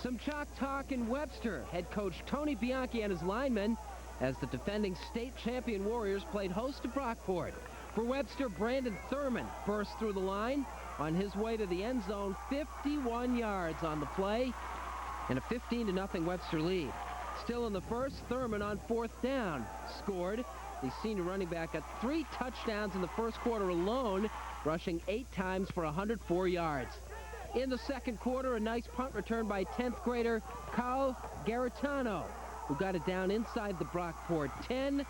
Some chalk talk in Webster. Head coach Tony Bianchi and his linemen as the defending state champion Warriors played host to Brockport. For Webster, Brandon Thurman burst through the line on his way to the end zone, 51 yards on the play, and a 15-0 Webster lead. Still in the first, Thurman on 4th down scored. The senior running back got 3 touchdowns in the first quarter alone, rushing 8 times for 104 yards. In the second quarter, a nice punt return by 10th grader Carl Garitano, who got it down inside the Brockport 10,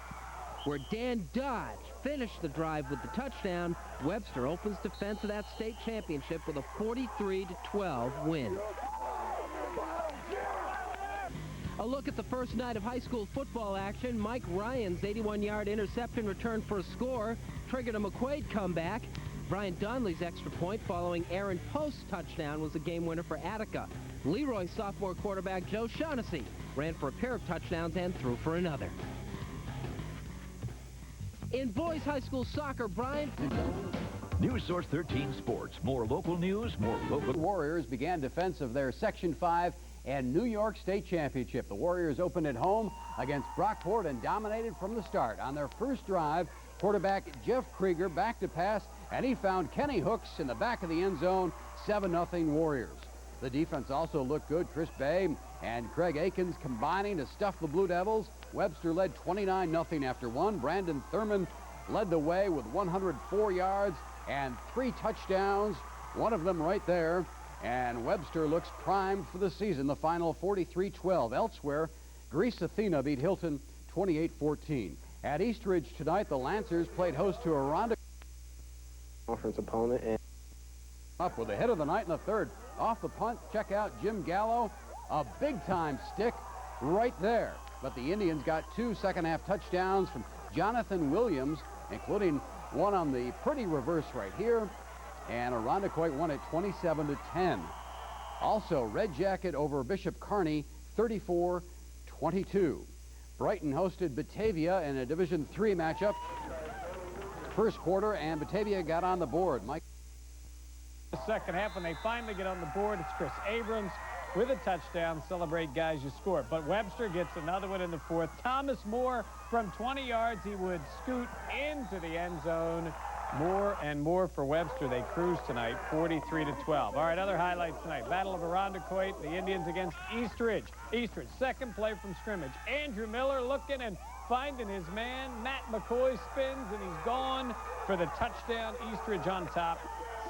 where Dan Dodge finished the drive with the touchdown. Webster opens defense of that state championship with a 43-12 win. A look at the first night of high school football action. Mike Ryan's 81-yard interception return for a score triggered a McQuaid comeback. Brian Donnelly's extra point following Aaron Post's touchdown was a game winner for Attica. Leroy sophomore quarterback Joe Shaughnessy ran for a pair of touchdowns and threw for another. In boys high school soccer, Brian... News Source 13 Sports. More local news, more local... Warriors began defense of their Section 5 and New York State Championship. The Warriors opened at home against Brockport and dominated from the start. On their first drive, quarterback Jeff Krieger back to pass, and he found Kenny Hooks in the back of the end zone. 7-0 Warriors. The defense also looked good. Chris Bay and Craig Akins combining to stuff the Blue Devils. Webster led 29-0 after one. Brandon Thurman led the way with 104 yards and 3 touchdowns, one of them right there. And Webster looks primed for the season. The final 43-12. Elsewhere, Greece Athena beat Hilton 28-14. At Eastridge tonight, the Lancers played host to Aranda conference opponent. And up with the hit of the night in the third. Off the punt, check out Jim Gallo. A big-time stick right there. But the Indians got 2 second-half touchdowns from Jonathan Williams, including one on the pretty reverse right here. And Irondequoit won it 27-10. Also, Red Jacket over Bishop Kearney, 34-22. Brighton hosted Batavia in a Division III matchup. First quarter, and Batavia got on the board. Mike. The second half, when they finally get on the board, it's Chris Abrams with a touchdown. Celebrate, guys, you score. But Webster gets another one in the fourth. Thomas Moore from 20 yards. He would scoot into the end zone. More and more for Webster. They cruise tonight, 43-12. All right, other highlights tonight. Battle of Irondequoit, the Indians against Eastridge. Eastridge, second play from scrimmage. Andrew Miller looking and finding his man. Matt McCoy spins, and he's gone for the touchdown. Eastridge on top,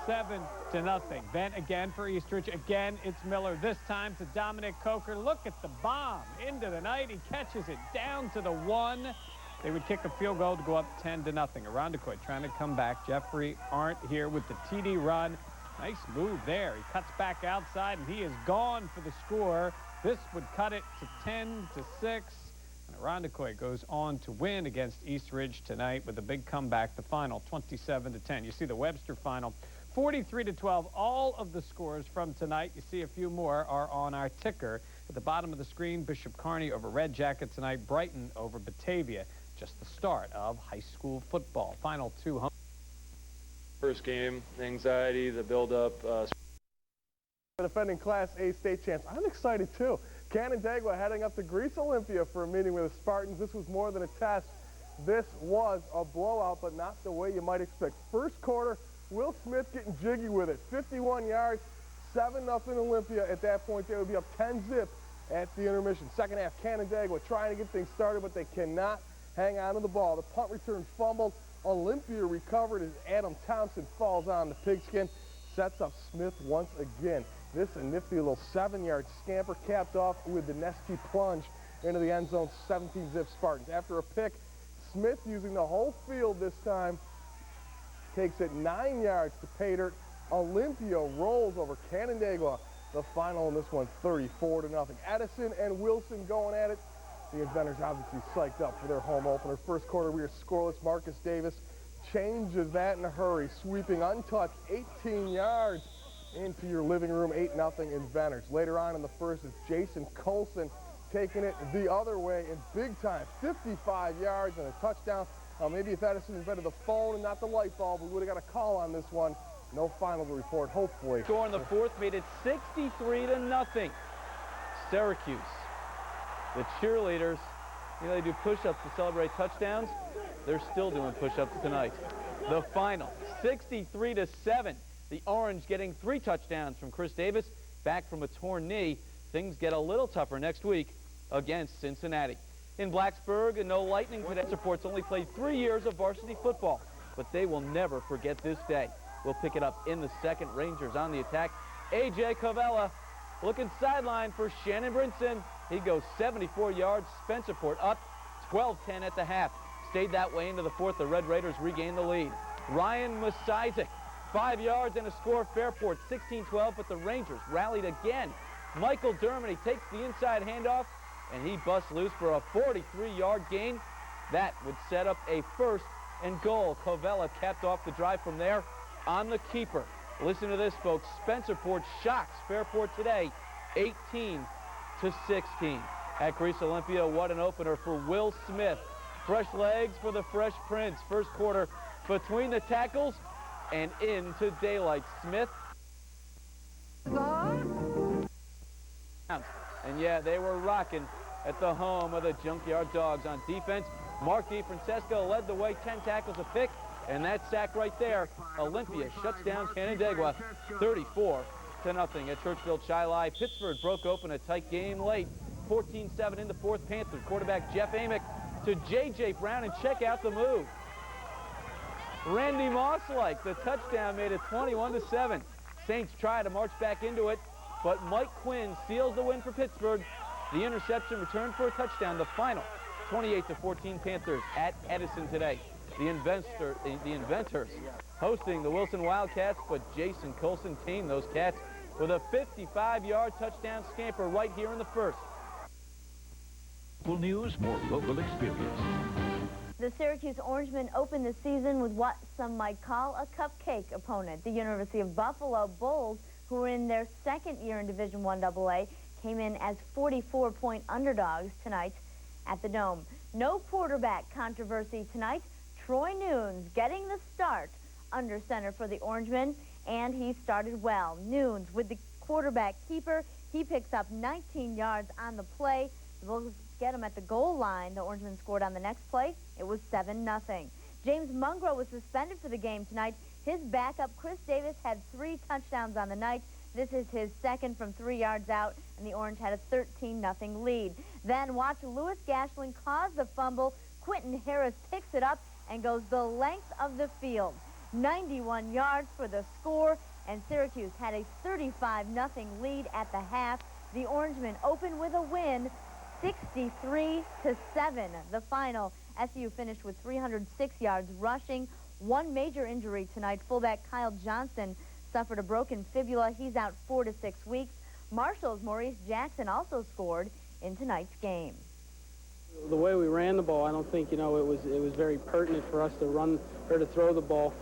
7-0. Then again for Eastridge. Again, it's Miller. This time to Dominic Coker. Look at the bomb into the night. He catches it down to the 1. They would kick a field goal to go up 10-0. Irondequoit trying to come back. Jeffrey Arndt here with the TD run. Nice move there. He cuts back outside, and he is gone for the score. This would cut it to 10-6. And Irondequoit goes on to win against Eastridge tonight with a big comeback. The final, 27-10. You see the Webster final, 43-12. All of the scores from tonight, you see a few more, are on our ticker. At the bottom of the screen, Bishop Kearney over Red Jacket tonight. Brighton over Batavia. Just the start of high school football. Final 2. First game, anxiety, the build-up. Defending Class A state champs. I'm excited too. Canandaigua heading up to Greece Olympia for a meeting with the Spartans. This was more than a test. This was a blowout, but not the way you might expect. First quarter, Will Smith getting jiggy with it. 51 yards, 7-0 Olympia. At that point, they would be up 10-zip at the intermission. Second half, Canandaigua trying to get things started, but they cannot hang on to the ball. The punt return fumbled. Olympia recovered as Adam Thompson falls on the pigskin. Sets up Smith once again. This a nifty little 7-yard scamper capped off with the Nesty plunge into the end zone. 17-zip Spartans. After a pick, Smith using the whole field this time takes it 9 yards to pay dirt. Olympia rolls over Canandaigua. The final in this one, 34-0. Edison and Wilson going at it. The Inventors obviously psyched up for their home opener. First quarter, we are scoreless. Marcus Davis changes that in a hurry, sweeping untouched 18 yards into your living room. 8-0 Inventors. Later on in the first is Jason Colson taking it the other way in big time, 55 yards and a touchdown. Maybe if Edison invented the phone and not the light bulb, we would have got a call on this one. No final to report, hopefully. Score in the fourth made it 63-0. Syracuse. The cheerleaders, you know, they do push-ups to celebrate touchdowns. They're still doing push-ups tonight. The final, 63-7. The Orange getting 3 touchdowns from Chris Davis, back from a torn knee. Things get a little tougher next week against Cincinnati. In Blacksburg, no Lightning today. Supports only played 3 years of varsity football, but they will never forget this day. We'll pick it up in the second. Rangers on the attack. A.J. Covella looking sideline for Shannon Brinson. He goes 74 yards. Spencerport up 12-10 at the half. Stayed that way into the fourth. The Red Raiders regained the lead. Ryan Masizik, 5 yards and a score. Fairport 16-12, but the Rangers rallied again. Michael Dermody takes the inside handoff, and he busts loose for a 43-yard gain. That would set up a 1st and goal. Covella capped off the drive from there on the keeper. Listen to this, folks. Spencerport shocks Fairport today, 18-16. At Greece Olympia, what an opener for Will Smith. Fresh legs for the Fresh Prince. First quarter between the tackles and into daylight. Smith. And yeah, they were rocking at the home of the Junkyard Dogs on defense. Mark DeFrancesco led the way, 10 tackles a pick, and that sack right there. Olympia shuts down Canandaigua 34-0 at Churchville Chi-Li. Pittsburgh broke open a tight game late, 14-7 in the fourth. Panther quarterback Jeff Amick to J.J. Brown, and check out the move. Randy Moss-like, the touchdown made it 21-7. Saints try to march back into it, but Mike Quinn seals the win for Pittsburgh. The interception returned for a touchdown. The final, 28-14 Panthers at Edison today. The Inventors hosting the Wilson Wildcats, but Jason Colson tamed those Cats with a 55-yard touchdown scamper right here in the first. Local news, more local experience. The Syracuse Orangemen opened the season with what some might call a cupcake opponent. The University of Buffalo Bulls, who were in their second year in Division I AA, came in as 44-point underdogs tonight at the Dome. No quarterback controversy tonight. Troy Nunes getting the start under center for the Orangemen, and he started well. Nunes with the quarterback keeper. He picks up 19 yards on the play. The Bulls get him at the goal line. The Orangemen scored on the next play. It was 7-0. James Mungro was suspended for the game tonight. His backup, Chris Davis, had 3 touchdowns on the night. This is his second from 3 yards out, and the Orange had a 13-0 lead. Then watch Lewis Gashling cause the fumble. Quentin Harris picks it up and goes the length of the field. 91 yards for the score, and Syracuse had a 35-0 lead at the half. The Orangemen open with a win, 63-7. The final, SU finished with 306 yards rushing. One major injury tonight. Fullback Kyle Johnson suffered a broken fibula. He's out 4 to 6 weeks. Marshall's Maurice Jackson also scored in tonight's game. The way we ran the ball, I don't think, it was very pertinent for us to run or to throw the ball,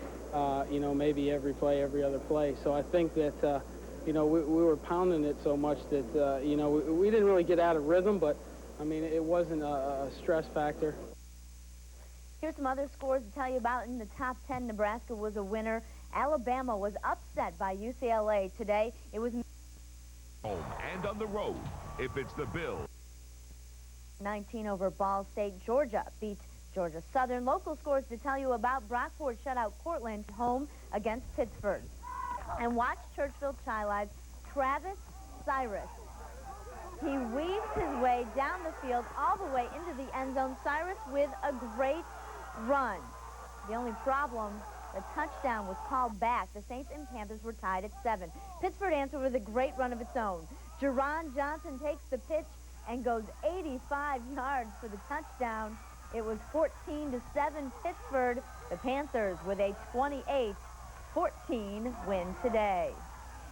maybe every play, every other play. So I think that, we were pounding it so much that, we didn't really get out of rhythm, but, I mean, it wasn't a stress factor. Here's some other scores to tell you about. In the top 10, Nebraska was a winner. Alabama was upset by UCLA today. It was home and on the road if it's the Bills. 19 over Ball State. Georgia beat Georgia Southern. Local scores to tell you about. Brockport shut out Cortland home against Pittsburgh. And watch Churchville Chi-Li's Travis Cyrus. He weaves his way down the field all the way into the end zone. Cyrus with a great run. The only problem, the touchdown was called back. The Saints and Panthers were tied at 7. Pittsburgh answered with a great run of its own. Jerron Johnson takes the pitch and goes 85 yards for the touchdown. It was 14-7 Pittsburgh. The Panthers with a 28-14 win today.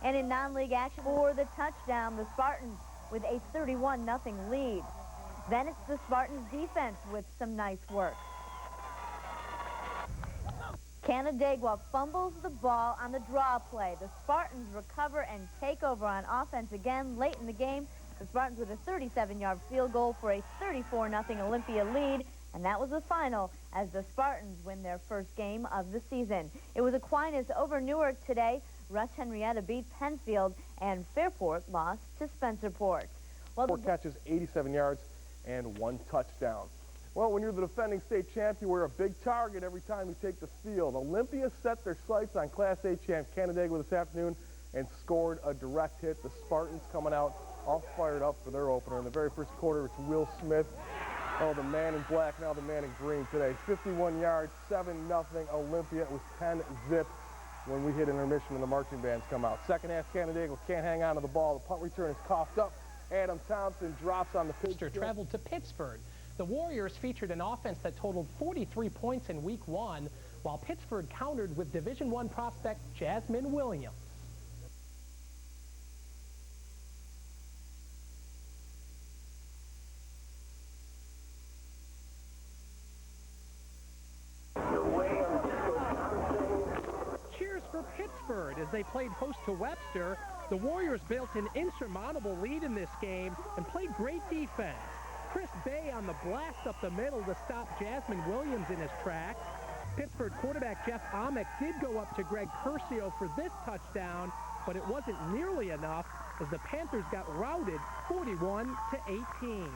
And in non-league action for the touchdown, the Spartans with a 31-0 lead. Then it's the Spartans defense with some nice work. Canandaigua fumbles the ball on the draw play. The Spartans recover and take over on offense again late in the game. The Spartans with a 37-yard field goal for a 34-0 Olympia lead. And that was the final as the Spartans win their first game of the season. It was Aquinas over Newark today. Rush Henrietta beat Penfield, and Fairport lost to Spencerport. Well, 4 catches, 87 yards, and 1 touchdown. Well, when you're the defending state champ, you wear a big target every time you take the field. Olympia set their sights on Class A champ Canandaigua this afternoon and scored a direct hit. The Spartans coming out all fired up for their opener. In the very first quarter, it's Will Smith. Oh, the man in black, now the man in green today. 51 yards, 7-0 Olympia. It was 10-zip when we hit intermission and the marching bands come out. Second half, Canandaigua can't hang on to the ball. The punt return is coughed up. Adam Thompson drops on the pitch. Traveled to Pittsford. The Warriors featured an offense that totaled 43 points in Week 1, while Pittsford countered with Division I prospect Jasmine Williams. Cheers for Pittsford as they played host to Webster. The Warriors built an insurmountable lead in this game and played great defense. Chris Bay on the blast up the middle to stop Jasmine Williams in his tracks. Pittsburgh quarterback Jeff Amick did go up to Greg Curcio for this touchdown, but it wasn't nearly enough as the Panthers got routed 41-18.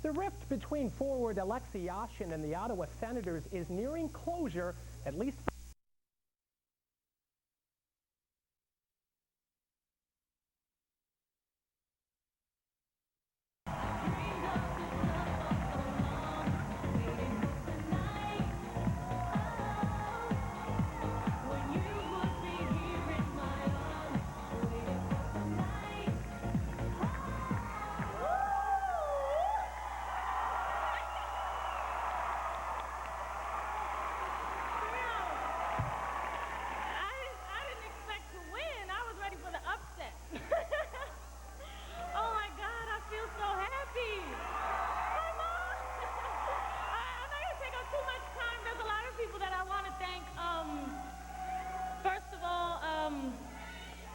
The rift between forward Alexi Yashin and the Ottawa Senators is nearing closure, at least.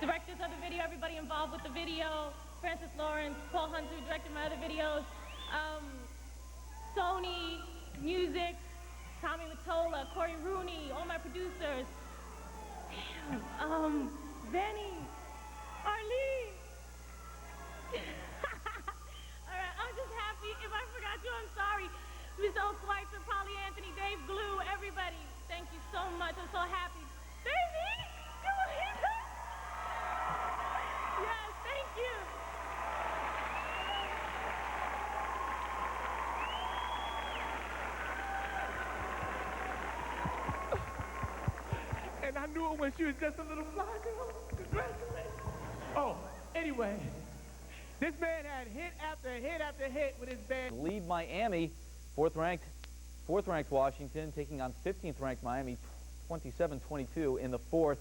Directors of the video, everybody involved with the video, Francis Lawrence, Paul Hunter, who directed my other videos, Sony, Music, Tommy Mottola, Corey Rooney, all my producers, Benny, Arlene. All right, I'm just happy. If I forgot you, I'm sorry. Miss O. Schweitzer, Polly Anthony, Dave Glue, everybody. Thank you so much. I'm so happy. Baby, you believe that? Yes, thank you. And I knew it when she was just a little fly girl. Congratulations. Oh, anyway, this man had hit after hit after hit with his band. Lead Miami, fourth-ranked Washington, taking on 15th-ranked Miami, 27-22 in the fourth.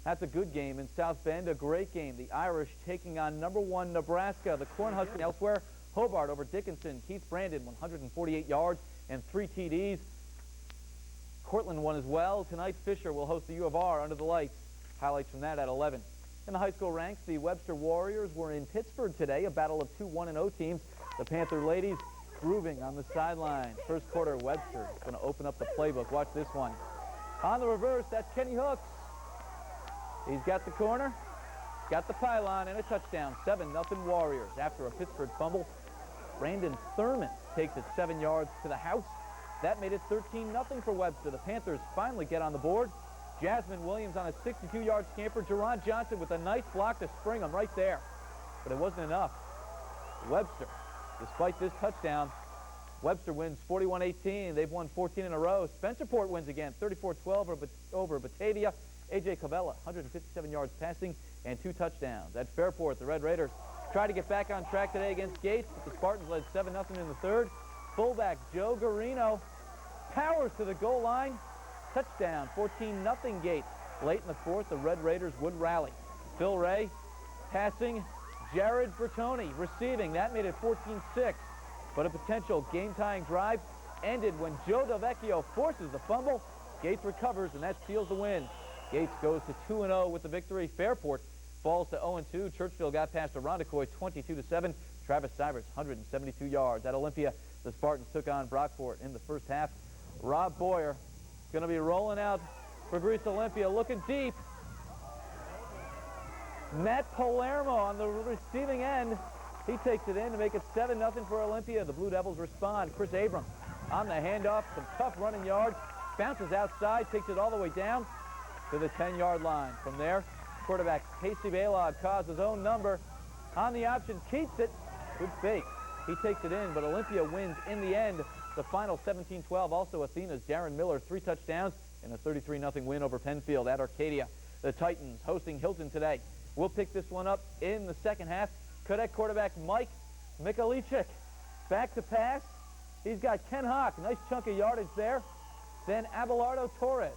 That's a good game. In South Bend, a great game. The Irish taking on number 1 Nebraska. The Cornhuskers elsewhere. Hobart over Dickinson. Keith Brandon, 148 yards and 3 TDs. Cortland won as well. Tonight, Fisher will host the U of R under the lights. Highlights from that at 11. In the high school ranks, the Webster Warriors were in Pittsburgh today, a battle of 2 1-0 teams. The Panther ladies grooving on the sideline. First quarter, Webster going to open up the playbook. Watch this one. On the reverse, that's Kenny Hooks. He's got the corner, got the pylon, and a touchdown. 7-0 Warriors. After a Pittsburgh fumble, Brandon Thurman takes it 7 yards to the house. That made it 13-0 for Webster. The Panthers finally get on the board. Jasmine Williams on a 62-yard scamper. Jerron Johnson with a nice block to spring him right there. But it wasn't enough. Webster, despite this touchdown, Webster wins 41-18. They've won 14 in a row. Spencerport wins again, 34-12 over Batavia. A.J. Cavella, 157 yards passing and 2 touchdowns. At Fairport, the Red Raiders try to get back on track today against Gates, but the Spartans led 7-0 in the third. Fullback Joe Garino powers to the goal line. Touchdown, 14-0 Gates. Late in the fourth, the Red Raiders would rally. Phil Ray passing, Jared Bertoni receiving. That made it 14-6. But a potential game-tying drive ended when Joe Delvecchio forces the fumble. Gates recovers, and that seals the win. Gates goes to 2-0 with the victory. Fairport falls to 0-2. Churchville got past Irondequoit 22-7. Travis Sivers, 172 yards. At Olympia, the Spartans took on Brockport in the first half. Rob Boyer going to be rolling out for Greece Olympia, looking deep. Matt Palermo on the receiving end. He takes it in to make it 7-0 for Olympia. The Blue Devils respond. Chris Abrams on the handoff. Some tough running yards. Bounces outside, takes it all the way down to the 10-yard line. From there, quarterback Casey Baylog calls his own number on the option, keeps it. Good fake. He takes it in, but Olympia wins in the end. The final 17-12. Also Athena's Darren Miller, 3 touchdowns in a 33-0 win over Penfield at Arcadia. The Titans hosting Hilton today. We'll pick this one up in the second half. Cadet quarterback Mike Mikalichik back to pass. He's got Ken Hawk, nice chunk of yardage there. Then Abelardo Torres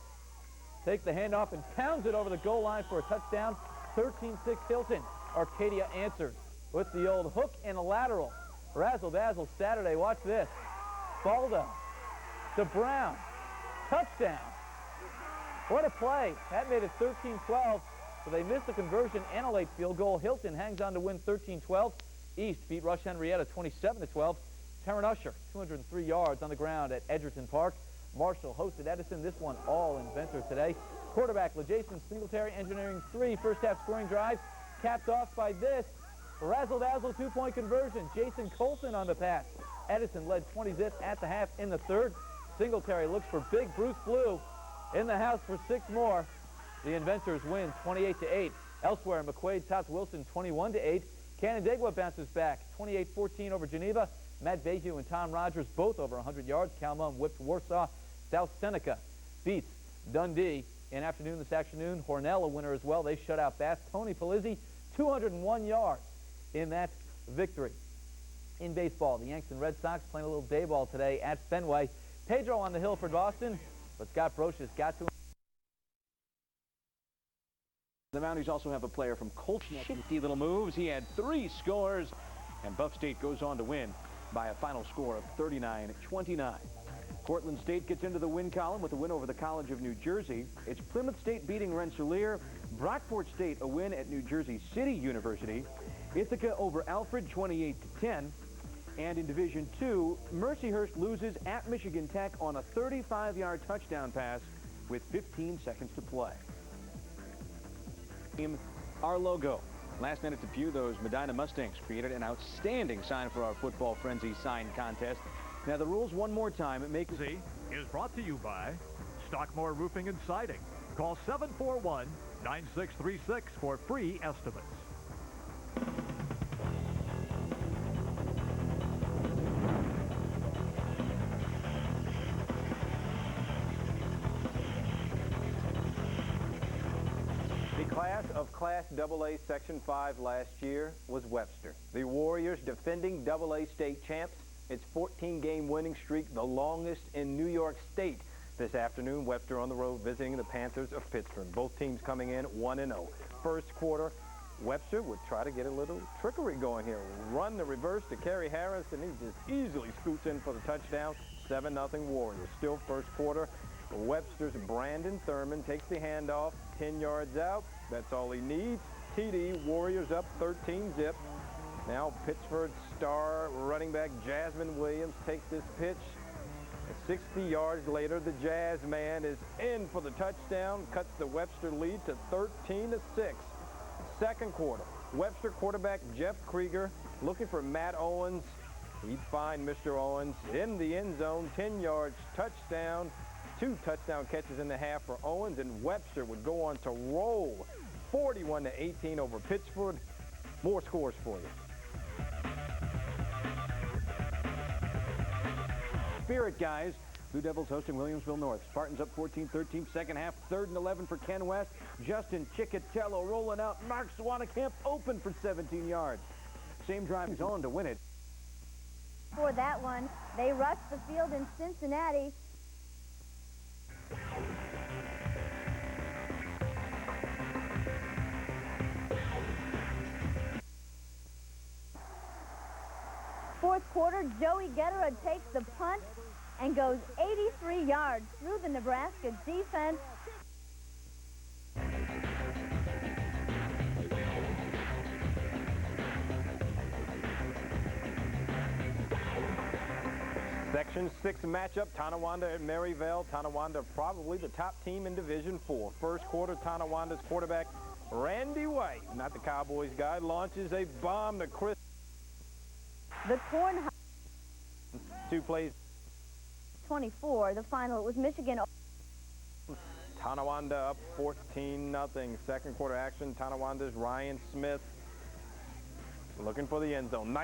takes the handoff and pounds it over the goal line for a touchdown. 13-6 Hilton. Arcadia answers with the old hook and a lateral. Razzle-dazzle Saturday. Watch this. Baldo to Brown. Touchdown. What a play. That made it 13-12. So they missed the conversion and a late field goal. Hilton hangs on to win 13-12. East beat Rush Henrietta 27-12. Taryn Usher, 203 yards on the ground at Edgerton Park. Marshall hosted Edison. This one all in Venter today. Quarterback LeJason Singletary engineering 3 first-half scoring drives. Capped off by this razzle-dazzle 2-point conversion. Jason Colson on the pass. Edison led 20-zip at the half in the third. Singletary looks for big Bruce Blue in the house for 6 more. The Inventors win 28-8. Elsewhere, McQuaid tops Wilson 21-8. Canandaigua bounces back 28-14 over Geneva. Matt Bayhue and Tom Rogers both over 100 yards. Calmon whipped Warsaw. South Seneca beats Dundee in afternoon this afternoon. Hornell a winner as well. They shut out Bass. Tony Polizzi 201 yards in that victory. In baseball, the Yanks and Red Sox playing a little day ball today at Fenway. Pedro on the hill for Boston, but Scott Brocious got to him. The Mounties also have a player from Colts. Shifty little moves. He had 3 scores, and Buff State goes on to win by a final score of 39-29. Portland State gets into the win column with a win over the College of New Jersey. It's Plymouth State beating Rensselaer. Brockport State a win at New Jersey City University. Ithaca over Alfred 28-10. And in Division II, Mercyhurst loses at Michigan Tech on a 35-yard touchdown pass with 15 seconds to play. Our logo. Last night at the Pew, those Medina Mustangs created an outstanding sign for our Football Frenzy sign contest. Now the rules one more time. It makes is brought to you by Stockmore Roofing and Siding. Call 741-9636 for free estimates. Class AA Section 5 last year was Webster. The Warriors defending AA state champs. Its 14-game winning streak, the longest in New York State. This afternoon, Webster on the road visiting the Panthers of Pittsburgh. Both teams coming in 1-0. First quarter, Webster would try to get a little trickery going here. Run the reverse to Kerry Harris, and he just easily scoots in for the touchdown. 7-0 Warriors. Still first quarter. Webster's Brandon Thurman takes the handoff, 10 yards out. That's all he needs. TD, Warriors up 13-zip. Now Pittsburgh star running back Jasmine Williams takes this pitch. 60 yards later, the Jazz man is in for the touchdown, cuts the Webster lead to 13-6. Second quarter, Webster quarterback Jeff Krieger looking for Matt Owens. He'd find Mr. Owens in the end zone, 10 yards, touchdown. 2 touchdown catches in the half for Owens, and Webster would go on to roll 41-18 over Pittsburgh. More scores for you. Spirit guys. Blue Devils hosting Williamsville North. Spartans up 14-13, second half, 3rd and 11 for Ken West. Justin Chickatello rolling out. Mark Swannekamp open for 17 yards. Same drive, he's on to win it. For that one, they rushed the field in Cincinnati. Fourth quarter, Joey Getterud takes the punt and goes 83 yards through the Nebraska defense. Section 6 matchup, Tonawanda at Maryvale. Tonawanda probably the top team in Division 4. First quarter, Tonawanda's quarterback Randy White, not the Cowboys guy, launches a bomb to Chris. The Corn 2 plays. 24. The final, it was Michigan. Tonawanda up 14-0. Second quarter action. Tonawanda's Ryan Smith looking for the end zone.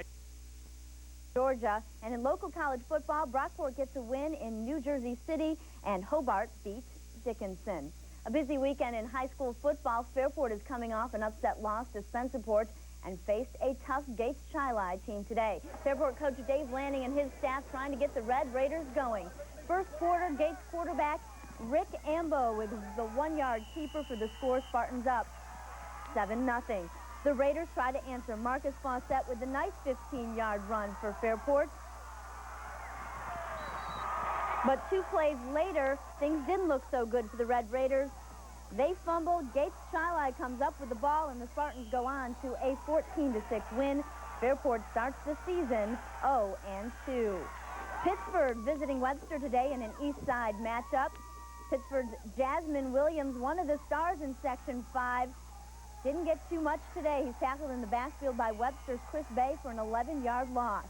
Georgia. And in local college football, Brockport gets a win in New Jersey City, and Hobart beats Dickinson. A busy weekend in high school football. Fairport is coming off an upset loss to Spencerport and faced a tough Gates Chi-Li team today. Fairport coach Dave Lanning and his staff trying to get the Red Raiders going. First quarter, Gates quarterback Rick Ambo with the 1-yard keeper for the score. Spartans up 7-0. The Raiders try to answer. Marcus Fawcett with a nice 15-yard run for Fairport. But 2 plays later, things didn't look so good for the Red Raiders. They fumbled. Gates Chi-Li comes up with the ball, and the Spartans go on to a 14-6 win. Fairport starts the season 0-2. Pittsburgh visiting Webster today in an East Side matchup. Pittsburgh's Jasmine Williams, one of the stars in Section 5, didn't get too much today. He's tackled in the backfield by Webster's Chris Bay for an 11-yard loss.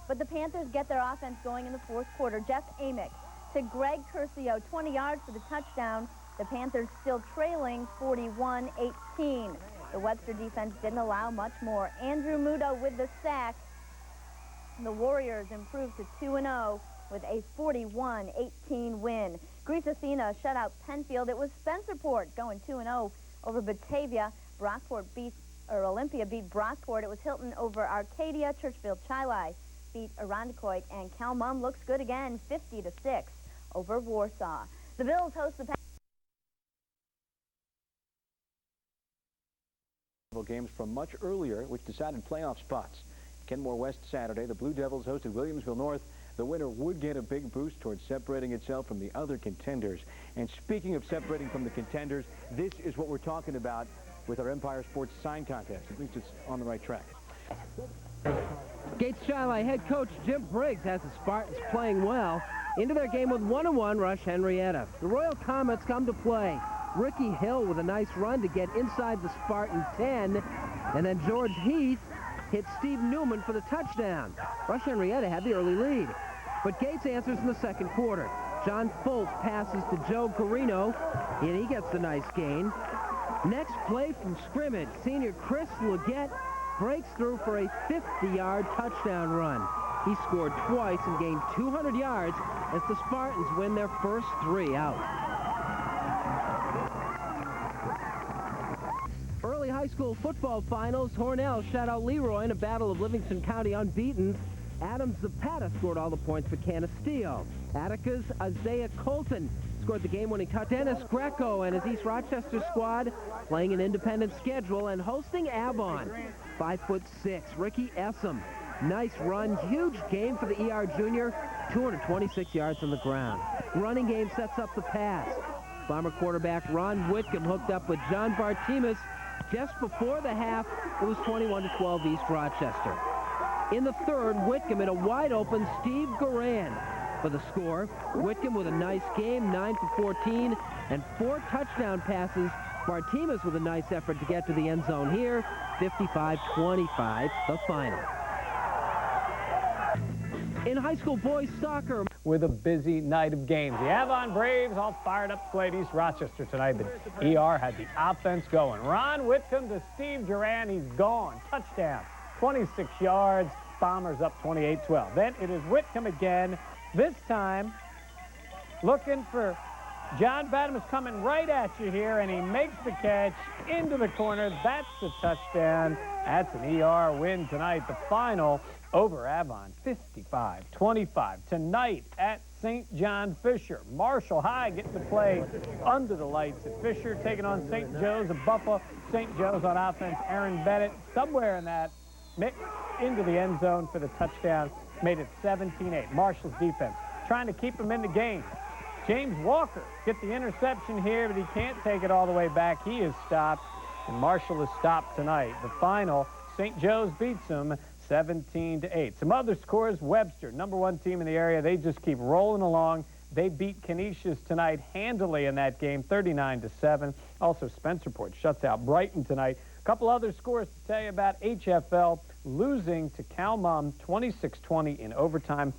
But the Panthers get their offense going in the fourth quarter. Jeff Amick to Greg Curcio, 20 yards for the touchdown. The Panthers still trailing 41-18. The Webster defense didn't allow much more. Andrew Muto with the sack. The Warriors improved to 2-0 with a 41-18 win. Greece Athena shut out Penfield. It was Spencerport going 2-0 over Batavia. Olympia beat Brockport. It was Hilton over Arcadia. Churchville Chi-Li beat Irondequoit, and Calmon looks good again, 50-6 over Warsaw. The Bills host the games from much earlier, which decided playoff spots. Kenmore West Saturday, the Blue Devils hosted Williamsville North. The winner would get a big boost towards separating itself from the other contenders. And speaking of separating from the contenders, this is what we're talking about with our Empire Sports sign contest. At least it's on the right track. Gates Chi-Li head coach Jim Briggs has the Spartans playing well. Into their game with 1-1 rush Henrietta. The Royal Comets come to play. Ricky Hill with a nice run to get inside the Spartan 10. And then George Heath hit Steve Newman for the touchdown. Rush Henrietta had the early lead. But Gates answers in the second quarter. John Foltz passes to Joe Carino, and he gets the nice gain. Next play from scrimmage, senior Chris Leggett breaks through for a 50-yard touchdown run. He scored twice and gained 200 yards as the Spartans win their first 3 out. Early high school football finals, Hornell shut out Leroy in a battle of Livingston County unbeaten. Adam Zapata scored all the points for Canisteo. Attica's Isaiah Colton scored the game-winning touchdown. Dennis Greco and his East Rochester squad playing an independent schedule and hosting Avon. 5'6", Ricky Essam. Nice run, huge game for the ER junior, 226 yards on the ground. Running game sets up the pass. Bomber quarterback Ron Whitcomb hooked up with John Bartimus. Just before the half, it was 21-12 East Rochester. In the third, Whitcomb hit a wide-open Steve Garan for the score. Whitcomb with a nice game, 9 for 14, and 4 touchdown passes. Bartimus with a nice effort to get to the end zone here, 55-25, the final. In high school boys soccer, with a busy night of games. The Avon Braves all fired up to play at East Rochester tonight, but ER had the offense going. Ron Whitcomb to Steve Duran, he's gone. Touchdown, 26 yards. Bombers up 28-12. Then it is Whitcomb again. This time, looking for John Badamus coming right at you here, and he makes the catch into the corner. That's the touchdown. That's an ER win tonight. The final over Avon, 55-25. Tonight at St. John Fisher. Marshall High getting to play under the lights at Fisher, taking on St. Joe's of Buffalo. St. Joe's on offense, Aaron Bennett, somewhere in that mix into the end zone for the touchdown. Made it 17-8. Marshall's defense trying to keep him in the game. James Walker gets the interception here, but he can't take it all the way back. He is stopped, and Marshall is stopped tonight. The final, St. Joe's beats them 17-8. Some other scores, Webster, #1 team in the area. They just keep rolling along. They beat Canisius tonight handily in that game, 39-7. Also, Spencerport shuts out Brighton tonight. A couple other scores to tell you about. HFL losing to Calmon 26-20 in overtime.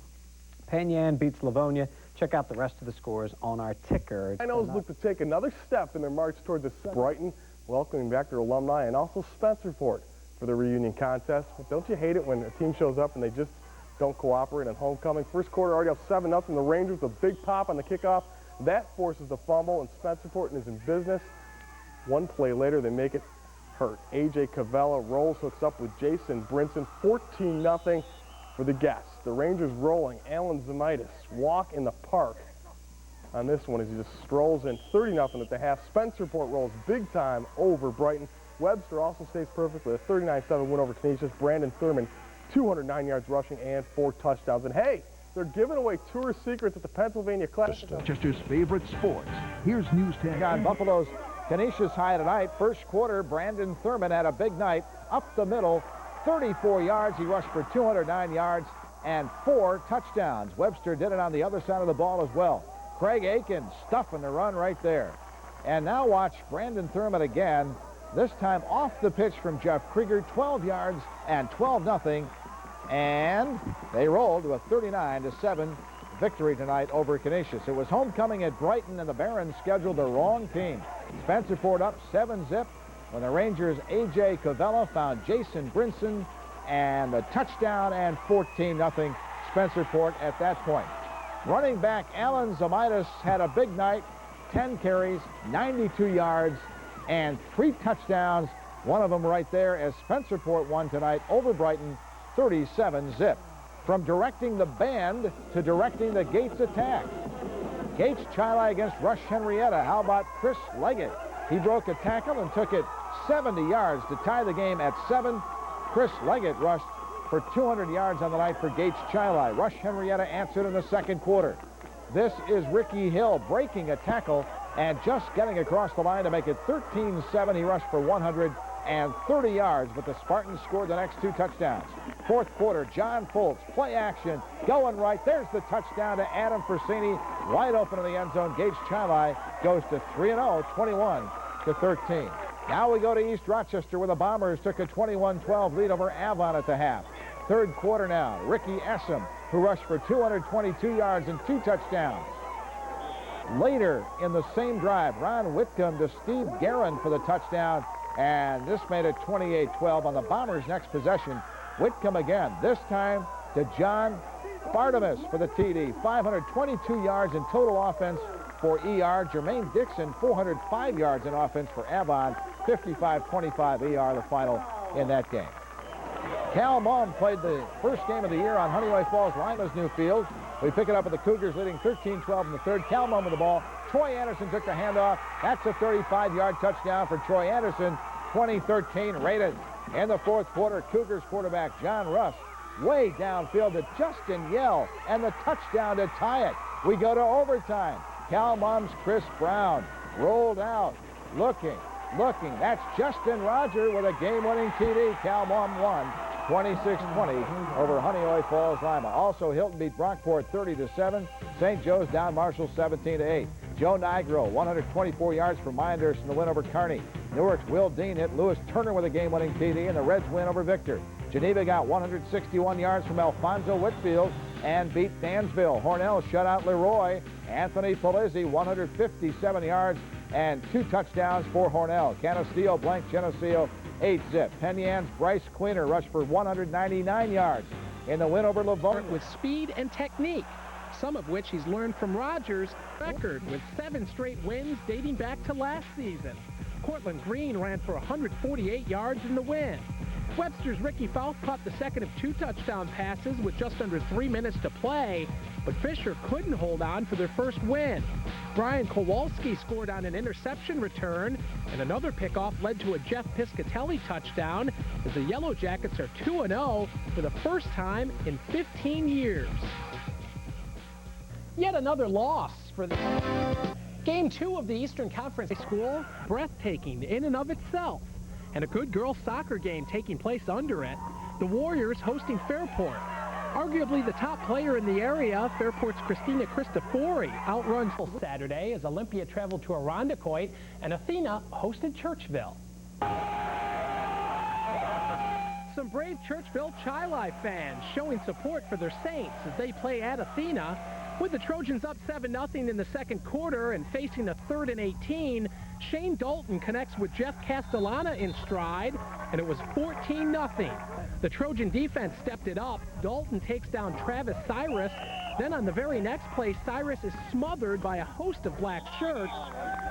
Penn Yan beats Livonia. Check out the rest of the scores on our ticker. Rhinos look to take another step in their march toward the Brighton, welcoming back their alumni, and also Spencerport for the reunion contest. But don't you hate it when a team shows up and they just don't cooperate on homecoming? First quarter already up 7-0. The Rangers with a big pop on the kickoff. That forces the fumble, and Spencerport is in business. One play later, they make it hurt. A.J. Cavella rolls, hooks up with Jason Brinson. 14-0 for the guests. The Rangers rolling. Alan Zamitis walk in the park on this one as he just strolls in. 30-0 at the half. Spencerport rolls big time over Brighton. Webster also stays perfect with a 39-7 win over Canisius. Brandon Thurman, 209 yards rushing and 4 touchdowns. And hey, they're giving away tour secrets at the Pennsylvania Classic. Chester's favorite sports. Here's News 10. On Buffalo's Canisius High tonight. First quarter, Brandon Thurman had a big night. Up the middle, 34 yards. He rushed for 209 yards and 4 touchdowns. Webster did it on the other side of the ball as well. Craig Aiken stuffing the run right there. And now watch Brandon Thurman again. This time off the pitch from Jeff Krieger, 12 yards and 12-0. And they rolled to a 39-7 victory tonight over Canisius. It was homecoming at Brighton, and the Barons scheduled the wrong team. Spencerport up 7-0 when the Rangers' A.J. Cavella found Jason Brinson and a touchdown, and 14-0 Spencerport at that point. Running back Alan Zamitis had a big night, 10 carries, 92 yards, and 3 touchdowns. One of them right there as Spencerport won tonight over Brighton, 37-0. From directing the band to directing the Gates attack. Gates Chili against Rush Henrietta. How about Chris Leggett? He broke a tackle and took it 70 yards to tie the game at 7. Chris Leggett rushed for 200 yards on the night for Gates Chili. Rush Henrietta answered in the second quarter. This is Ricky Hill breaking a tackle and just getting across the line to make it 13-7. He rushed for 130 yards, but the Spartans scored the next 2 touchdowns. Fourth quarter, John Foltz, play action, going right. There's the touchdown to Adam Frassini, wide open in the end zone. Gates Chili goes to 3-0, 21-13. Now we go to East Rochester, where the Bombers took a 21-12 lead over Avon at the half. Third quarter now, Ricky Essam, who rushed for 222 yards and 2 touchdowns. Later in the same drive, Ron Whitcomb to Steve Guerin for the touchdown, and this made it 28-12 on the Bombers' next possession. Whitcomb again, this time to John Bartimus for the TD. 522 yards in total offense for ER. Jermaine Dixon, 405 yards in offense for Avon. 55-25 ER, the final in that game. Cal Mumm played the first game of the year on Honeyway Falls Lima's new field. We pick it up with the Cougars leading 13-12 in the third. Cal Mumm with the ball. Troy Anderson took the handoff. That's a 35-yard touchdown for Troy Anderson. 20-13 rated. In the fourth quarter, Cougars quarterback John Russ way downfield to Justin Yell, and the touchdown to tie it. We go to overtime. Cal Mumm's Chris Brown rolled out, looking. That's Justin Roger with a game-winning TD. Cal Mumm won 26-20 over Honeoye Falls Lima. Also, Hilton beat Brockport 30-7. St. Joe's down Marshall 17-8. Joe Nigro, 124 yards for Minders in the win over Kearney. Newark's Will Dean hit Lewis Turner with a game-winning TD, and the Reds win over Victor. Geneva got 161 yards from Alfonso Whitfield and beat Dansville. Hornell shut out Leroy. Anthony Polizzi, 157 yards and 2 touchdowns for Hornell. Canisteo blank Geneseo 8-0. Penn Yan's Bryce Queener rushed for 199 yards in the win over Livonia. With speed and technique, some of which he's learned from Rogers' record with 7 straight wins dating back to last season. Cortland Green ran for 148 yards in the win. Webster's Ricky Falk caught the second of 2 touchdown passes with just under 3 minutes to play, but Fisher couldn't hold on for their first win. Brian Kowalski scored on an interception return, and another pickoff led to a Jeff Piscatelli touchdown as the Yellow Jackets are 2-0 for the first time in 15 years. Yet another loss for the Game 2 of the Eastern Conference School, breathtaking in and of itself, and a good girls soccer game taking place under it. The Warriors hosting Fairport. Arguably the top player in the area, Fairport's Christina Cristofori outruns Saturday as Olympia traveled to Irondequoit and Athena hosted Churchville. Some brave Churchville Chi-Li fans showing support for their Saints as they play at Athena. With the Trojans up 7-0 in the second quarter and facing a 3rd and 18, Shane Dalton connects with Jeff Castellana in stride, and it was 14-0. The Trojan defense stepped it up. Dalton takes down Travis Cyrus. Then on the very next play, Cyrus is smothered by a host of black shirts.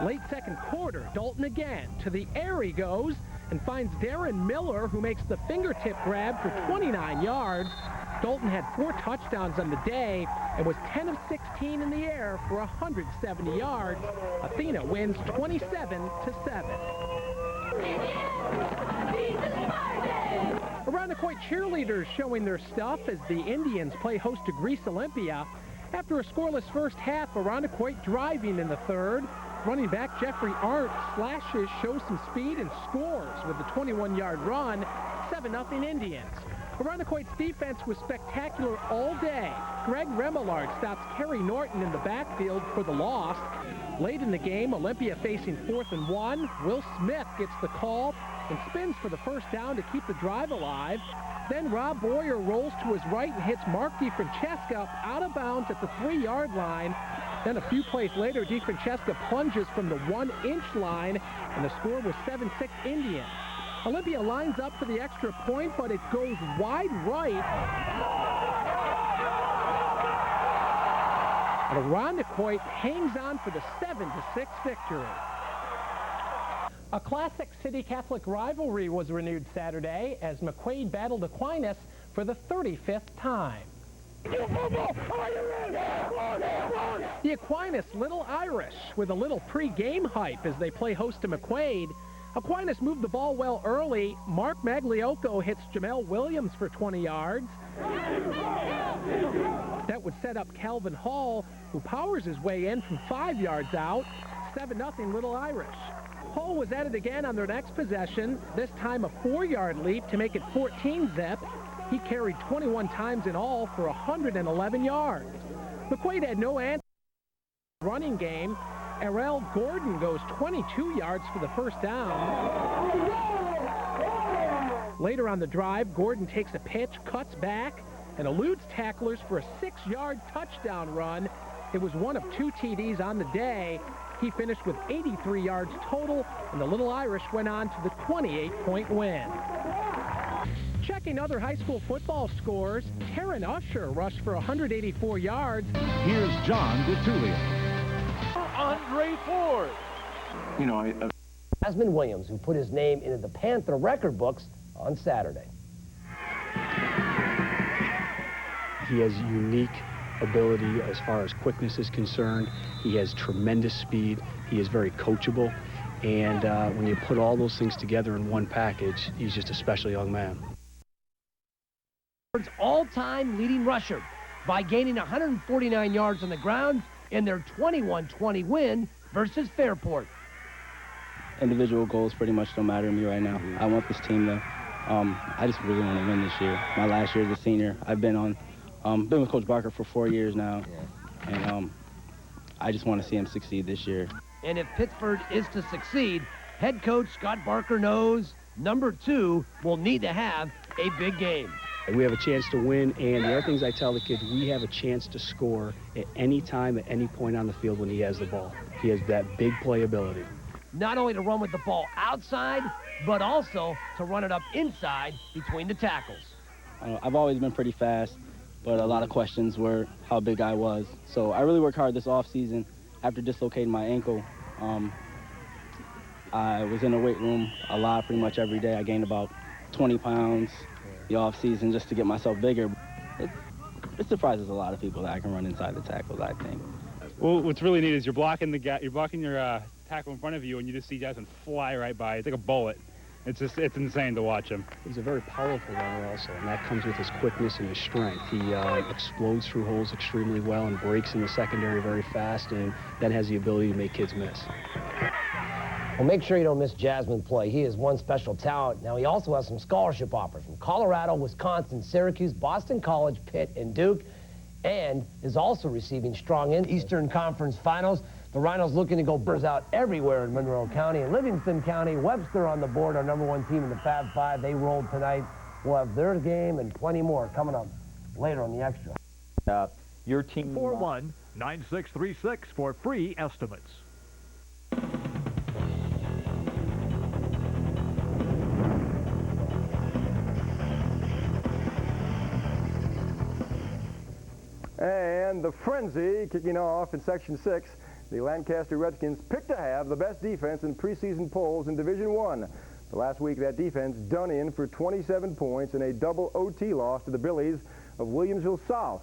Late second quarter, Dalton again. To the air he goes and finds Darren Miller, who makes the fingertip grab for 29 yards. Dalton had 4 touchdowns on the day and was 10 of 16 in the air for 170 yards. Athena wins 27-7. Irondequoit cheerleaders showing their stuff as the Indians play host to Greece Olympia. After a scoreless first half, Irondequoit driving in the third. Running back Jeffrey Arndt slashes, shows some speed, and scores with the 21-yard run. 7-0 Indians. Irondequoit's defense was spectacular all day. Greg Remillard stops Kerry Norton in the backfield for the loss. Late in the game, Olympia facing 4th and 1. Will Smith gets the call and spins for the first down to keep the drive alive. Then Rob Boyer rolls to his right and hits Mark DiFrancesca out of bounds at the 3-yard line. Then a few plays later, DiFrancesca plunges from the 1-inch line, and the score was 7-6 Indians. Olympia lines up for the extra point, but it goes wide right. And Irondequoit hangs on for the 7-6 victory. A classic City Catholic rivalry was renewed Saturday as McQuaid battled Aquinas for the 35th time. The Aquinas Little Irish with a little pre-game hype as they play host to McQuaid. Aquinas moved the ball well early. Mark Magliocco hits Jamel Williams for 20 yards. That would set up Calvin Hall, who powers his way in from 5 yards out. 7-0 Little Irish. Hall was at it again on their next possession, this time a 4-yard leap to make it 14-zip. He carried 21 times in all for 111 yards. McQuaid had no answer in the running game. Errol Gordon goes 22 yards for the first down. Later on the drive, Gordon takes a pitch, cuts back, and eludes tacklers for a 6-yard touchdown run. It was one of 2 TDs on the day. He finished with 83 yards total, and the Little Irish went on to the 28-point win. Checking other high school football scores, Taryn Usher rushed for 184 yards. Here's John DeTulio. Andre Ford. You know, Jasmine Williams, who put his name into the Panther record books on Saturday. He has unique ability as far as quickness is concerned. He has tremendous speed. He is very coachable. And when you put all those things together in one package, he's just a special young man. All-time leading rusher by gaining 149 yards on the ground in their 21-20 win versus Fairport. Individual goals pretty much don't matter to me right now. I want this team to, I just really want to win this year. My last year as a senior, I've been with Coach Barker for 4 years now, and I just want to see him succeed this year. And if Pittsford is to succeed, head coach Scott Barker knows number 2 will need to have a big game. We have a chance to win, and the other things I tell the kids, we have a chance to score at any time, at any point on the field when he has the ball. He has that big play ability. Not only to run with the ball outside, but also to run it up inside between the tackles. I've always been pretty fast, but a lot of questions were how big I was. So I really worked hard this offseason. After dislocating my ankle, I was in the weight room a lot, pretty much every day. I gained about 20 pounds the off-season just to get myself bigger. It surprises a lot of people that I can run inside the tackles, I think. Well, what's really neat is you're blocking your tackle in front of you, and you just see Jasmine fly right by. It's like a bullet. It's insane to watch him. He's a very powerful runner also, and that comes with his quickness and his strength. He explodes through holes extremely well and breaks in the secondary very fast, and then has the ability to make kids miss. Well, make sure you don't miss Jasmine play. He is one special talent. Now, he also has some scholarship offers from Colorado, Wisconsin, Syracuse, Boston College, Pitt, and Duke, and is also receiving strong in Eastern Conference Finals. The Rhinos looking to go burst out everywhere in Monroe County and Livingston County. Webster on the board, our #1 team in the Fab Five. They rolled tonight. We'll have their game and plenty more coming up later on the Extra. Your team 4-1-9636 for free estimates. And the frenzy kicking off in Section 6. The Lancaster Redskins picked to have the best defense in preseason polls in Division I. The last week, that defense done in for 27 points in a double OT loss to the Billies of Williamsville South.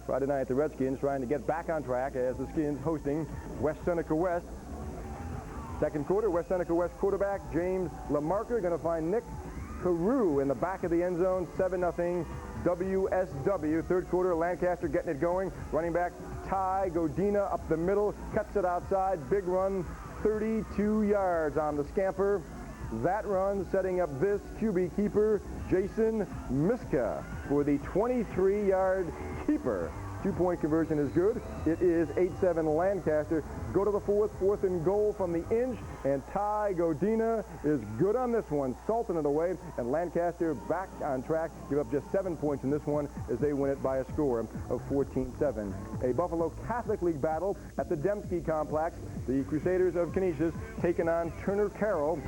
Friday night, the Redskins trying to get back on track as the Skins hosting West Seneca West. Second quarter, West Seneca West quarterback James Lamarcker going to find Nick Carew in the back of the end zone, 7-0 WSW. Third quarter, Lancaster getting it going. Running back Ty Godina up the middle, cuts it outside. Big run, 32 yards on the scamper. That run setting up this QB keeper, Jason Miska, for the 23-yard keeper. Two-point conversion is good. It is 8-7 Lancaster. Go to the fourth and goal from the inch, and Ty Godina is good on this one, salting it away, and Lancaster back on track. Give up just 7 points in this one as they win it by a score of 14-7. A Buffalo Catholic League battle at the Dembski Complex. The Crusaders of Canisius taking on Turner Carroll.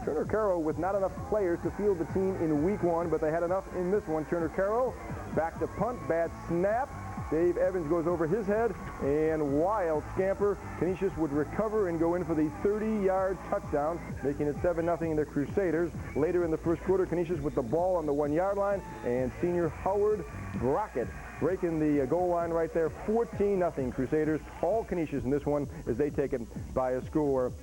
Turner Carroll with not enough players to field the team in week 1, but they had enough in this one. Turner Carroll back to punt, bad snap. Dave Evans goes over his head, and wild scamper. Canisius would recover and go in for the 30-yard touchdown, making it 7-0 the Crusaders. Later in the first quarter, Canisius with the ball on the 1-yard line, and senior Howard Brockett breaking the goal line right there. 14-0 Crusaders. All Canisius in this one as they take it by a score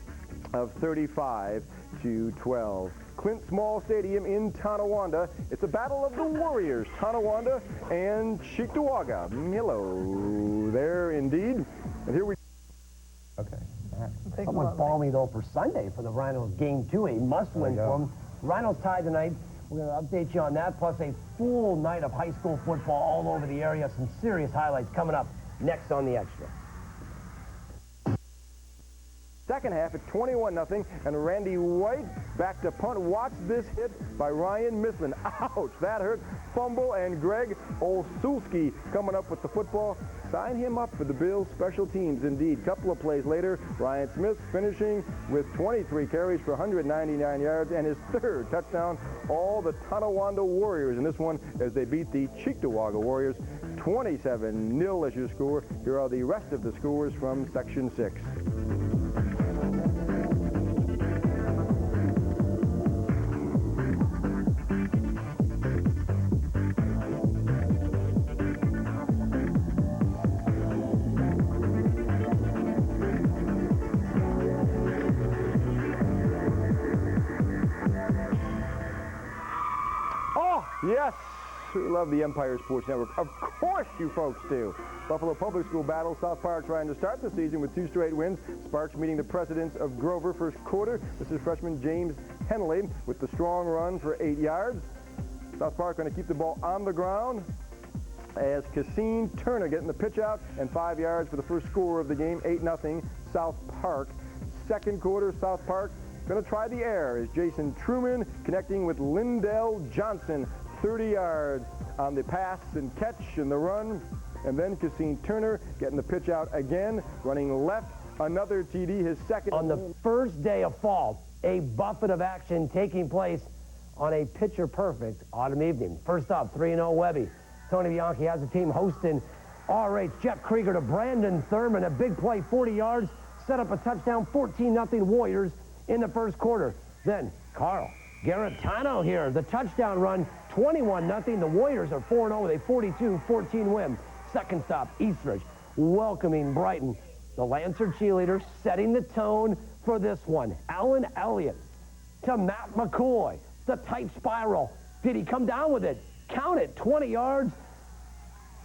of 35-12. Clint Small Stadium in Tonawanda. It's a battle of the Warriors, Tonawanda and Cheektowaga. Hello there indeed. And here we... Okay. Somewhat balmy, though, for Sunday for the Rhinos. Game 2, a must-win for them. Rhinos tied tonight. We're going to update you on that, plus a full night of high school football all over the area. Some serious highlights coming up next on the Extra. Second half at 21-0, and Randy White back to punt. Watch this hit by Ryan Mislin. Ouch, that hurt. Fumble, and Greg Olszewski coming up with the football. Sign him up for the Bills special teams, indeed. Couple of plays later, Ryan Smith finishing with 23 carries for 199 yards and his third touchdown. All the Tonawanda Warriors in this one as they beat the Cheektowaga Warriors 27-0 as your score. Here are the rest of the scores from Section 6. Yes, we love the Empire Sports Network. Of course you folks do. Buffalo Public School battle. South Park trying to start the season with 2 straight wins. Sparks meeting the Presidents of Grover first quarter. This is freshman James Henley with the strong run for 8 yards. South Park going to keep the ball on the ground as Cassine Turner getting the pitch out and 5 yards for the first score of the game. 8-0 South Park. Second quarter, South Park going to try the air as Jason Truman connecting with Lindell Johnson. 30 yards on the pass and catch and the run. And then Cassine Turner getting the pitch out again, running left, another TD, his second. On the first day of fall, a buffet of action taking place on a picture-perfect autumn evening. First up, 3-0 Webby. Tony Bianchi has the team hosting RH. Jeff Krieger to Brandon Thurman, a big play, 40 yards, set up a touchdown, 14-0 Warriors in the first quarter. Then Carl Garetano here, the touchdown run, 21-0. The Warriors are 4-0 with a 42-14 win. Second stop, Eastridge welcoming Brighton. The Lancer cheerleaders setting the tone for this one. Alan Elliott to Matt McCoy. The tight spiral. Did he come down with it? Count it, 20 yards.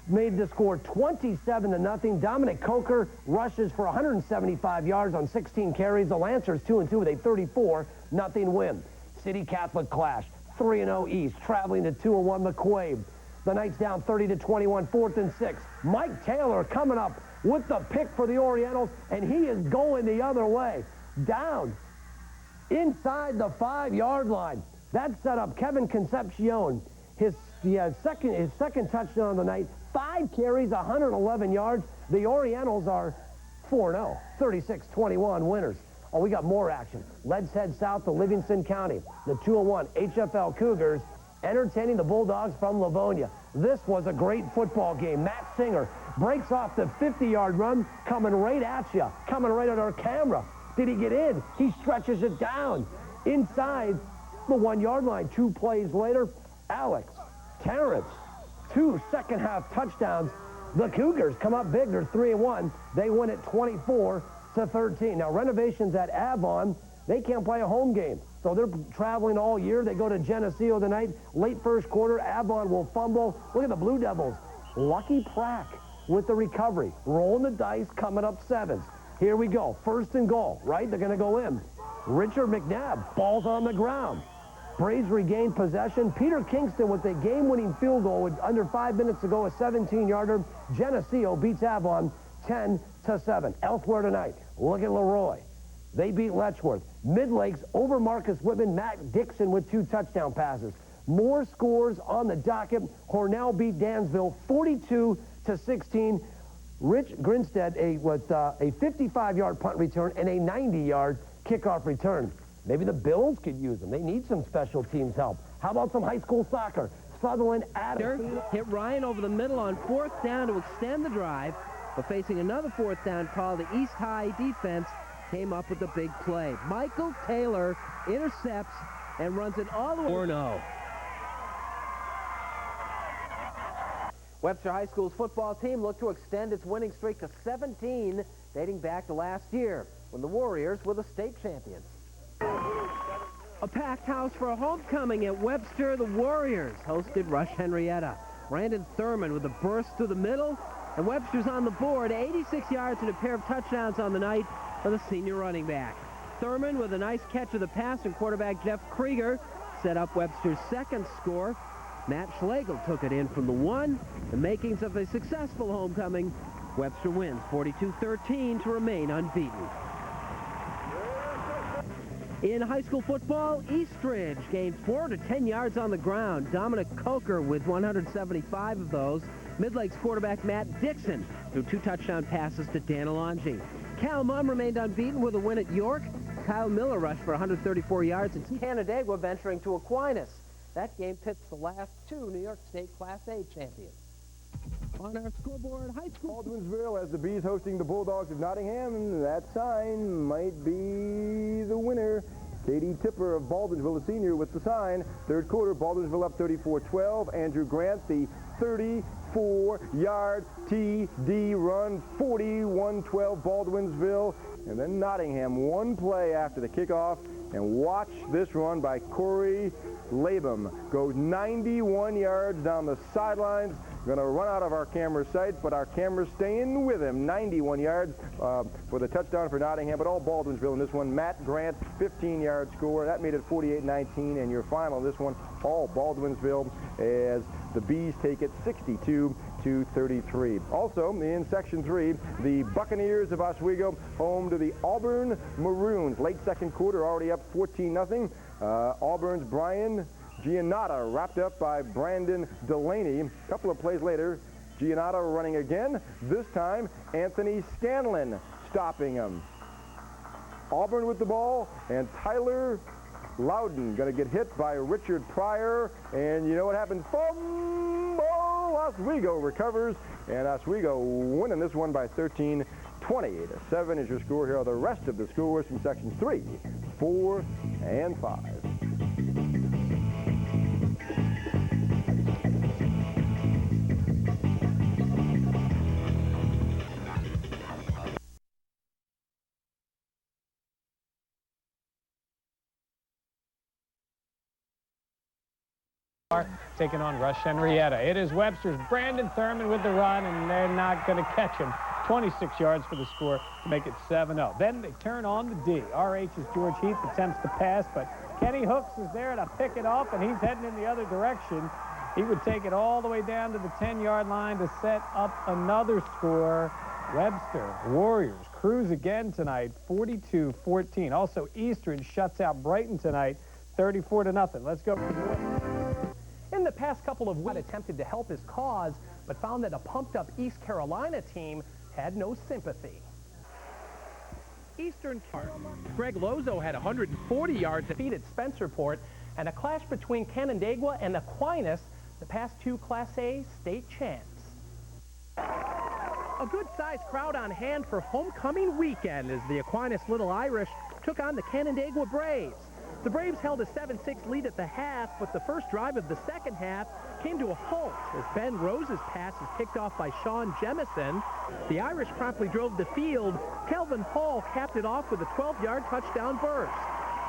Made the score 27-0. Dominic Coker rushes for 175 yards on 16 carries. The Lancers 2-2 with a 34-0 win. City Catholic clash. 3-0 East, traveling to 2-1 McQuaid. The Knights down 30-21, 4th and 6. Mike Taylor coming up with the pick for the Orientals, and he is going the other way. Down inside the 5-yard line. That set up Kevin Concepcion. His second touchdown of the night. 5 carries, 111 yards. The Orientals are 4-0, 36-21 winners. Oh, we got more action. Let's head south to Livingston County. The 2-1 HFL Cougars entertaining the Bulldogs from Livonia. This was a great football game. Matt Singer breaks off the 50-yard run, coming right at you, coming right at our camera. Did he get in? He stretches it down inside the 1-yard line. 2 plays later, Alex Terrence, 2 second-half touchdowns. The Cougars come up big. They're 3-1. They win it 24-13. Now, renovations at Avon, they can't play a home game. So they're traveling all year. They go to Geneseo tonight. Late first quarter, Avon will fumble. Look at the Blue Devils. Lucky Prack with the recovery. Rolling the dice, coming up 7s. Here we go. 1st and goal, right? They're going to go in. Richard McNabb, ball's on the ground. Braves regain possession. Peter Kingston with the game-winning field goal with under 5 minutes to go, a 17-yarder. Geneseo beats Avon 10-7. Elsewhere tonight, look at Leroy. They beat Letchworth. Mid-Lakes over Marcus Whitman. Matt Dixon with 2 touchdown passes. More scores on the docket. Hornell beat Dansville 42-16. Rich Grinstead with a 55-yard punt return and a 90-yard kickoff return. Maybe the Bills could use them. They need some special teams help. How about some high school soccer? Sutherland Adams hit Ryan over the middle on 4th down to extend the drive, but facing another 4th down call, the East High defense came up with a big play. Michael Taylor intercepts and runs it all the way. 4-0. Webster High School's football team looked to extend its winning streak to 17, dating back to last year, when the Warriors were the state champions. A packed house for a homecoming at Webster. The Warriors hosted Rush Henrietta. Brandon Thurman with a burst through the middle, and Webster's on the board. 86 yards and a pair of touchdowns on the night for the senior running back. Thurman with a nice catch of the pass, and quarterback Jeff Krieger set up Webster's second score. Matt Schlegel took it in from the 1. The makings of a successful homecoming. Webster wins 42-13 to remain unbeaten. In high school football, Eastridge gained 4 to 10 yards on the ground. Dominic Coker with 175 of those. Mid-Lakes quarterback Matt Dixon threw 2 touchdown passes to Dan Alonji. Cal Mumm remained unbeaten with a win at York. Kyle Miller rushed for 134 yards. And Canandaigua venturing to Aquinas. That game pits the last 2 New York State Class A champions. On our scoreboard, high school. Baldwinsville as the Bees hosting the Bulldogs of Nottingham. That sign might be the winner. Katie Tipper of Baldwinsville, a senior, with the sign. Third quarter, Baldwinsville up 34-12. Andrew Grant, the 34-yard TD run, 41-12 Baldwinsville. And then Nottingham, 1 play after the kickoff. And watch this run by Corey Labum. Goes 91 yards down the sidelines. Going to run out of our camera sight, but our camera's staying with him. 91 yards for the touchdown for Nottingham, but all Baldwinsville in this one. Matt Grant, 15-yard score. That made it 48-19, and your final, this one, all Baldwinsville, as the Bees take it 62-33. Also, in Section 3, the Buccaneers of Oswego home to the Auburn Maroons. Late second quarter, already up 14-0. Auburn's Brian Giannotta wrapped up by Brandon Delaney. A couple of plays later, Giannotta running again. This time, Anthony Scanlon stopping him. Auburn with the ball, and Tyler Loudon going to get hit by Richard Pryor. And you know what happens? Fumble! Oswego recovers, and Oswego winning this one by 13. 20-7 is your score. Here are the rest of the scores from Sections 3, 4, and 5. Taking on Rush Henrietta. It is Webster's Brandon Thurman with the run, and they're not going to catch him. 26 yards for the score to make it 7-0. Then they turn on the D. RH's George Heath attempts to pass, but Kenny Hooks is there to pick it off, and he's heading in the other direction. He would take it all the way down to the 10-yard line to set up another score. Webster Warriors cruise again tonight, 42-14. Also, Eastern shuts out Brighton tonight, 34-0. Let's go. In the past couple of weeks, attempted to help his cause, but found that a pumped-up East Carolina team had no sympathy. Eastern Greg Lozo had 140 yards, defeated Spencerport, and a clash between Canandaigua and Aquinas, the past two Class A state champs. A good-sized crowd on hand for homecoming weekend as the Aquinas Little Irish took on the Canandaigua Braves. The Braves held a 7-6 lead at the half, but the first drive of the second half came to a halt as Ben Rose's pass is picked off by Sean Jemison. The Irish promptly drove the field. Kelvin Hall capped it off with a 12-yard touchdown burst.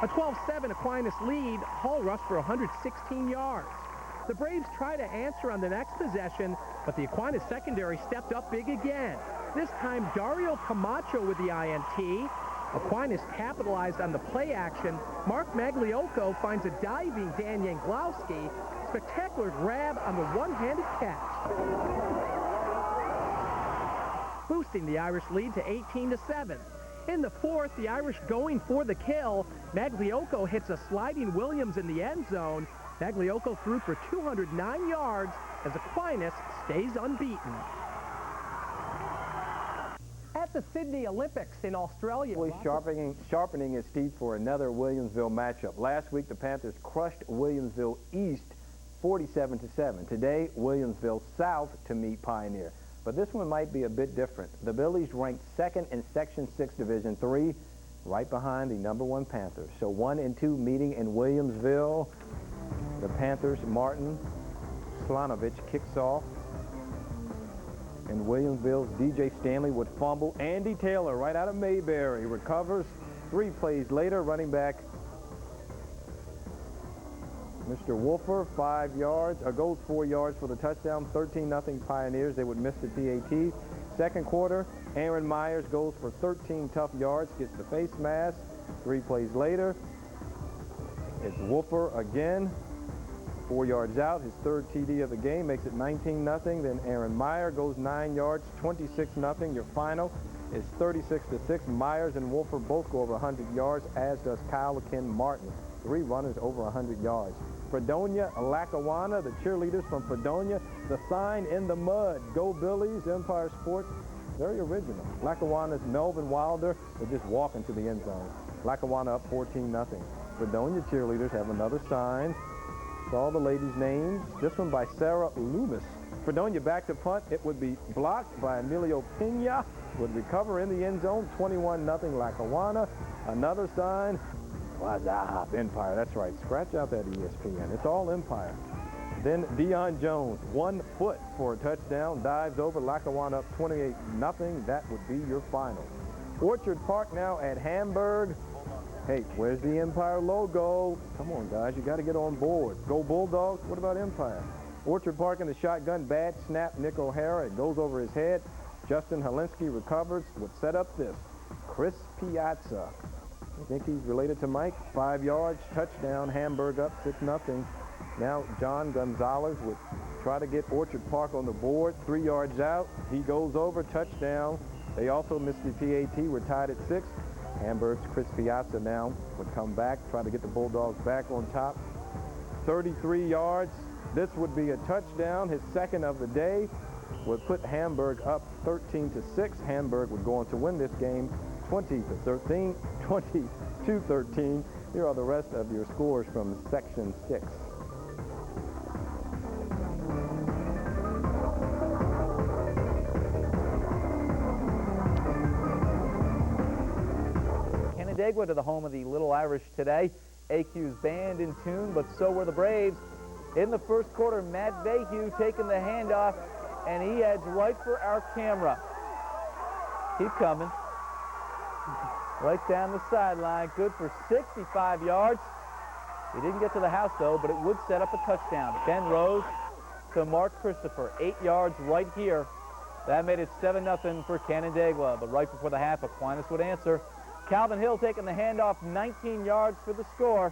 A 12-7 Aquinas lead, Hall rushed for 116 yards. The Braves tried to answer on the next possession, but the Aquinas secondary stepped up big again. This time, Dario Camacho with the INT. Aquinas capitalized on the play action. Mark Magliocco finds a diving Dan Yanglowski. Spectacular grab on the one-handed catch, boosting the Irish lead to 18-7. In the fourth, the Irish going for the kill. Magliocco hits a sliding Williams in the end zone. Magliocco threw for 209 yards as Aquinas stays unbeaten. At the Sydney Olympics in Australia, sharpening his teeth for another Williamsville matchup. Last week, the Panthers crushed Williamsville East 47-7. Today, Williamsville South to meet Pioneer. But this one might be a bit different. The Billies ranked second in Section 6 Division 3, right behind the #1 Panthers. So 1 and 2 meeting in Williamsville. The Panthers, Martin Slanovich kicks off. And Williamsville's DJ Stanley would fumble. Andy Taylor right out of Mayberry recovers. 3 plays later, running back Mr. Wolfer, 5 yards, goes 4 yards for the touchdown. 13-0 Pioneers. They would miss the PAT. Second quarter, Aaron Myers goes for 13 tough yards, gets the face mask. 3 plays later, it's Wolfer again. 4 yards out, his third TD of the game, makes it 19-0. Then Aaron Meyer goes 9 yards, 26-0. Your final is 36-6. Myers and Wolfer both go over 100 yards, as does Kyle Ken Martin. 3 runners over 100 yards. Fredonia, Lackawanna, the cheerleaders from Fredonia, the sign in the mud. Go Billies, Empire Sports. Very original. Lackawanna's Melvin Wilder, they're just walking to the end zone. Lackawanna up 14-0. Fredonia cheerleaders have another sign. All the ladies' names. This one by Sarah Loomis. Fredonia back to punt. It would be blocked by Emilio Pena. Would recover in the end zone. 21-0 Lackawanna. Another sign. What's up, Empire? That's right. Scratch out that ESPN. It's all Empire. Then Deion Jones, 1 foot for a touchdown. Dives over. Lackawanna up 28-0. That would be your final. Orchard Park now at Hamburg. Hey, where's the Empire logo? Come on, guys, you got to get on board. Go Bulldogs. What about Empire? Orchard Park in the shotgun. Bad snap, Nick O'Hara. It goes over his head. Justin Helinski recovers. Would set up this. Chris Piazza. I think he's related to Mike. 5 yards, touchdown. Hamburg up 6-0. Now John Gonzalez would try to get Orchard Park on the board. 3 yards out. He goes over, touchdown. They also missed the PAT. We're tied at 6. Hamburg's Chris Piazza now would come back, try to get the Bulldogs back on top. 33 yards. This would be a touchdown, his second of the day. Would put Hamburg up 13-6. Hamburg would go on to win this game 20-13, 22-13. Here are the rest of your scores from Section 6. Canandaigua to the home of the Little Irish today. AQ's band in tune, but so were the Braves. In the first quarter, Matt Vahue taking the handoff, and he heads right for our camera. Keep coming. Right down the sideline, good for 65 yards. He didn't get to the house, though, but it would set up a touchdown. Ben Rose to Mark Christopher, 8 yards right here. That made it 7-0 for Canandaigua, but right before the half, Aquinas would answer. Calvin Hill taking the handoff, 19 yards for the score.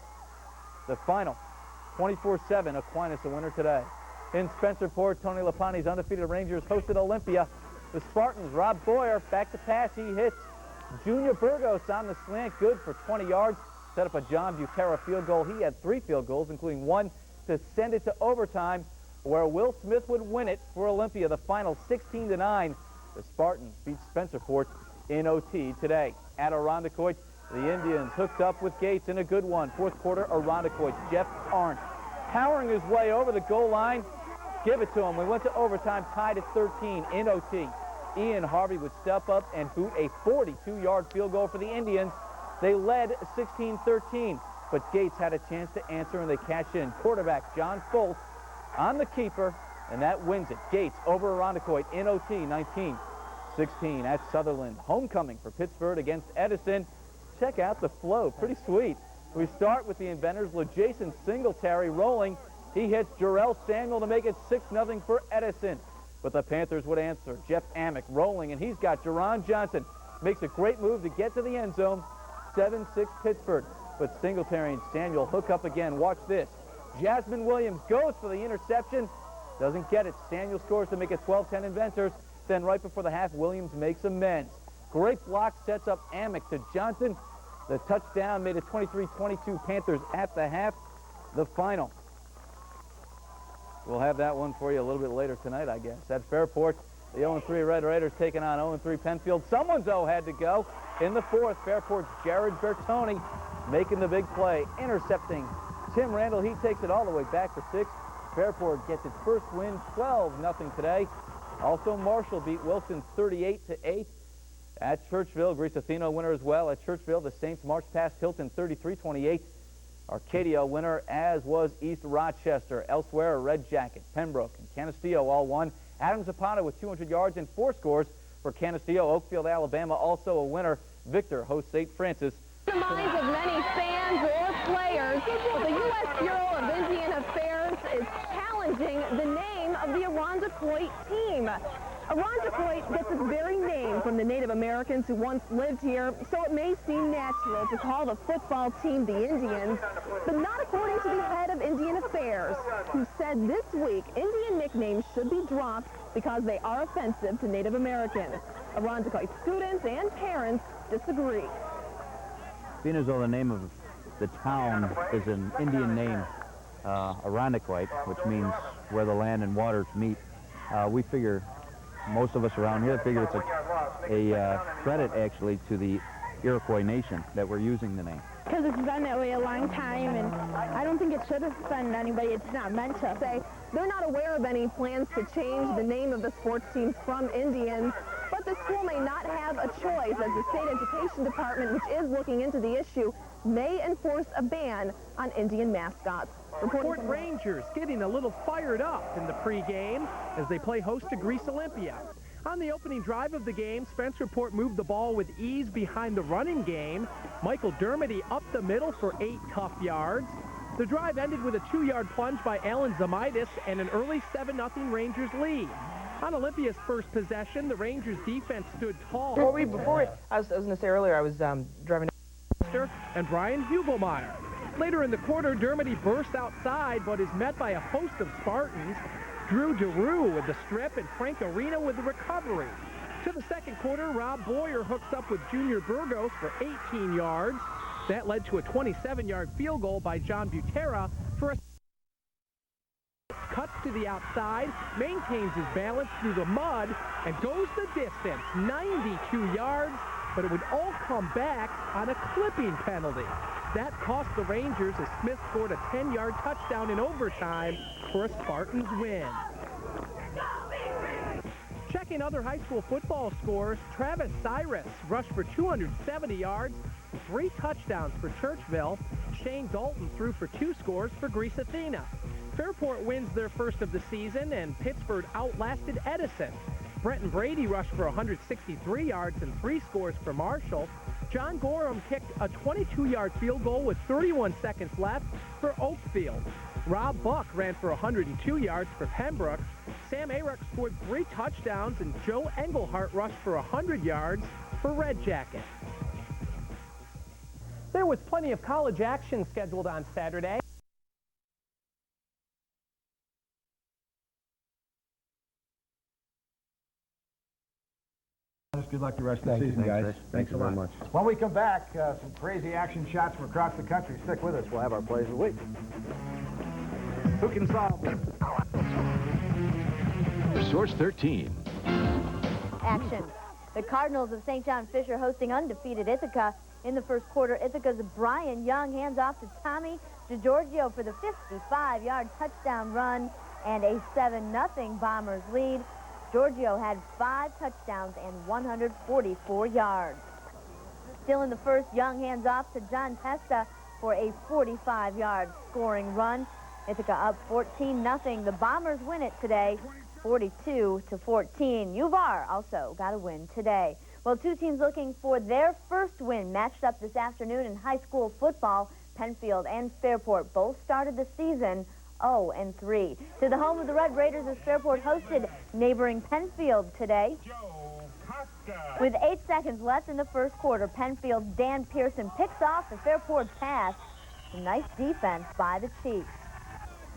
The final, 24-7, Aquinas the winner today. In Spencerport, Tony Lapani's undefeated Rangers hosted Olympia. The Spartans, Rob Boyer, back to pass. He hits Junior Burgos on the slant, good for 20 yards. Set up a John Butera field goal. He had 3 field goals, including one to send it to overtime, where Will Smith would win it for Olympia. The final 16-9. The Spartans beat Spencerport in OT today. At Irondequoit, the Indians hooked up with Gates in a good one. Fourth quarter, Irondequoit. Jeff Arndt powering his way over the goal line. Give it to him. We went to overtime, tied at 13 in OT. Ian Harvey would step up and boot a 42-yard field goal for the Indians. They led 16-13, but Gates had a chance to answer, and they cash in. Quarterback John Foltz on the keeper, and that wins it. Gates over Irondequoit in OT, 19-16 at Sutherland. Homecoming for Pittsburgh against Edison. Check out the flow. Pretty sweet. We start with the inventors. LeJason Singletary rolling. He hits Jarrell Samuel to make it 6-0 for Edison. But the Panthers would answer. Jeff Amick rolling, and he's got Jerron Johnson. Makes a great move to get to the end zone. 7-6 Pittsburgh. But Singletary and Samuel hook up again. Watch this. Jasmine Williams goes for the interception. Doesn't get it. Samuel scores to make it 12-10 Inventors. Then right before the half, Williams makes amends. Great block sets up Amick to Johnson. The touchdown made it 23-22 Panthers at the half. The final. We'll have that one for you a little bit later tonight, I guess. At Fairport, the 0-3 Red Raiders taking on 0-3 Penfield. Someone's O had to go. In the fourth, Fairport's Jared Bertoni making the big play, intercepting Tim Randall. He takes it all the way back for 6. Fairport gets its first win, 12-0 today. Also, Marshall beat Wilson 38-8. At Churchville, Greece Athena winner as well. At Churchville, the Saints marched past Hilton 33-28. Arcadia winner, as was East Rochester. Elsewhere, Red Jacket, Pembroke, and Canisteo all won. Adams Zapata with 200 yards and 4 scores for Canisteo. Oakfield, Alabama, also a winner. Victor hosts St. Francis. The minds of many fans or players, but the U.S. Bureau of Indian Affairs is challenging the name of the Irondequoit team. Irondequoit gets its very name from the Native Americans who once lived here, so it may seem natural to call the football team the Indians, but not according to the head of Indian Affairs, who said this week Indian nicknames should be dropped because they are offensive to Native Americans. Irondequoit students and parents disagree. Being as though the name of the town is an Indian name, Irondequoit, which means where the land and waters meet, we figure, most of us around here figure it's a credit actually to the Iroquois nation that we're using the name. Because it's been that way a long time, and I don't think it should offend anybody. It's not meant to. Say they're not aware of any plans to change the name of the sports teams from Indians, but the school may not have a choice, as the State Education Department, which is looking into the issue, may enforce a ban on Indian mascots. Fort Rangers getting a little fired up in the pregame as they play host to Greece Olympia. On the opening drive of the game, Spencerport moved the ball with ease behind the running game. Michael Dermody up the middle for 8 tough yards. The drive ended with a 2-yard plunge by Alan Zamaitis and an early 7-0 Rangers lead. On Olympia's first possession, the Rangers defense stood tall. I was going to say earlier, I was driving and Brian Hugelmeyer. Later in the quarter, Dermody burst outside, but is met by a host of Spartans. Drew DeRue with the strip and Frank Arena with the recovery. To the second quarter, Rob Boyer hooks up with Junior Burgos for 18 yards. That led to a 27-yard field goal by John Butera for a cuts to the outside, maintains his balance through the mud, and goes the distance, 92 yards, but it would all come back on a clipping penalty. That cost the Rangers as Smith scored a 10-yard touchdown in overtime for a Spartans win. Checking other high school football scores, Travis Cyrus rushed for 270 yards, 3 touchdowns for Churchville. Shane Dalton threw for 2 scores for Greece Athena. Fairport wins their first of the season, and Pittsburgh outlasted Edison. Brenton Brady rushed for 163 yards and 3 scores for Marshall. John Gorham kicked a 22-yard field goal with 31 seconds left for Oakfield. Rob Buck ran for 102 yards for Pembroke. Sam Ayruck scored 3 touchdowns, and Joe Engelhart rushed for 100 yards for Red Jacket. There was plenty of college action scheduled on Saturday. Good luck the rest of the season, guys. Thanks a lot. much. When we come back, some crazy action shots from across the country. Stick with us. We'll have our plays of the week. Who can solve this? Source 13. Action. The Cardinals of St. John Fisher hosting undefeated Ithaca. In the first quarter, Ithaca's Brian Young hands off to Tommy DeGiorgio for the 55-yard touchdown run and a 7-0 Bombers lead. Giorgio had 5 touchdowns and 144 yards. Still in the first, Young hands off to John Testa for a 45-yard scoring run. Ithaca up 14-0. The Bombers win it today, 42-14. UVar also got a win today. Well, two teams looking for their first win matched up this afternoon in high school football. Penfield and Fairport both started the season 0-3. To the home of the Red Raiders as Fairport hosted neighboring Penfield today. With 8 seconds left in the first quarter, Penfield's Dan Pearson picks off the Fairport pass. A nice defense by the Chiefs.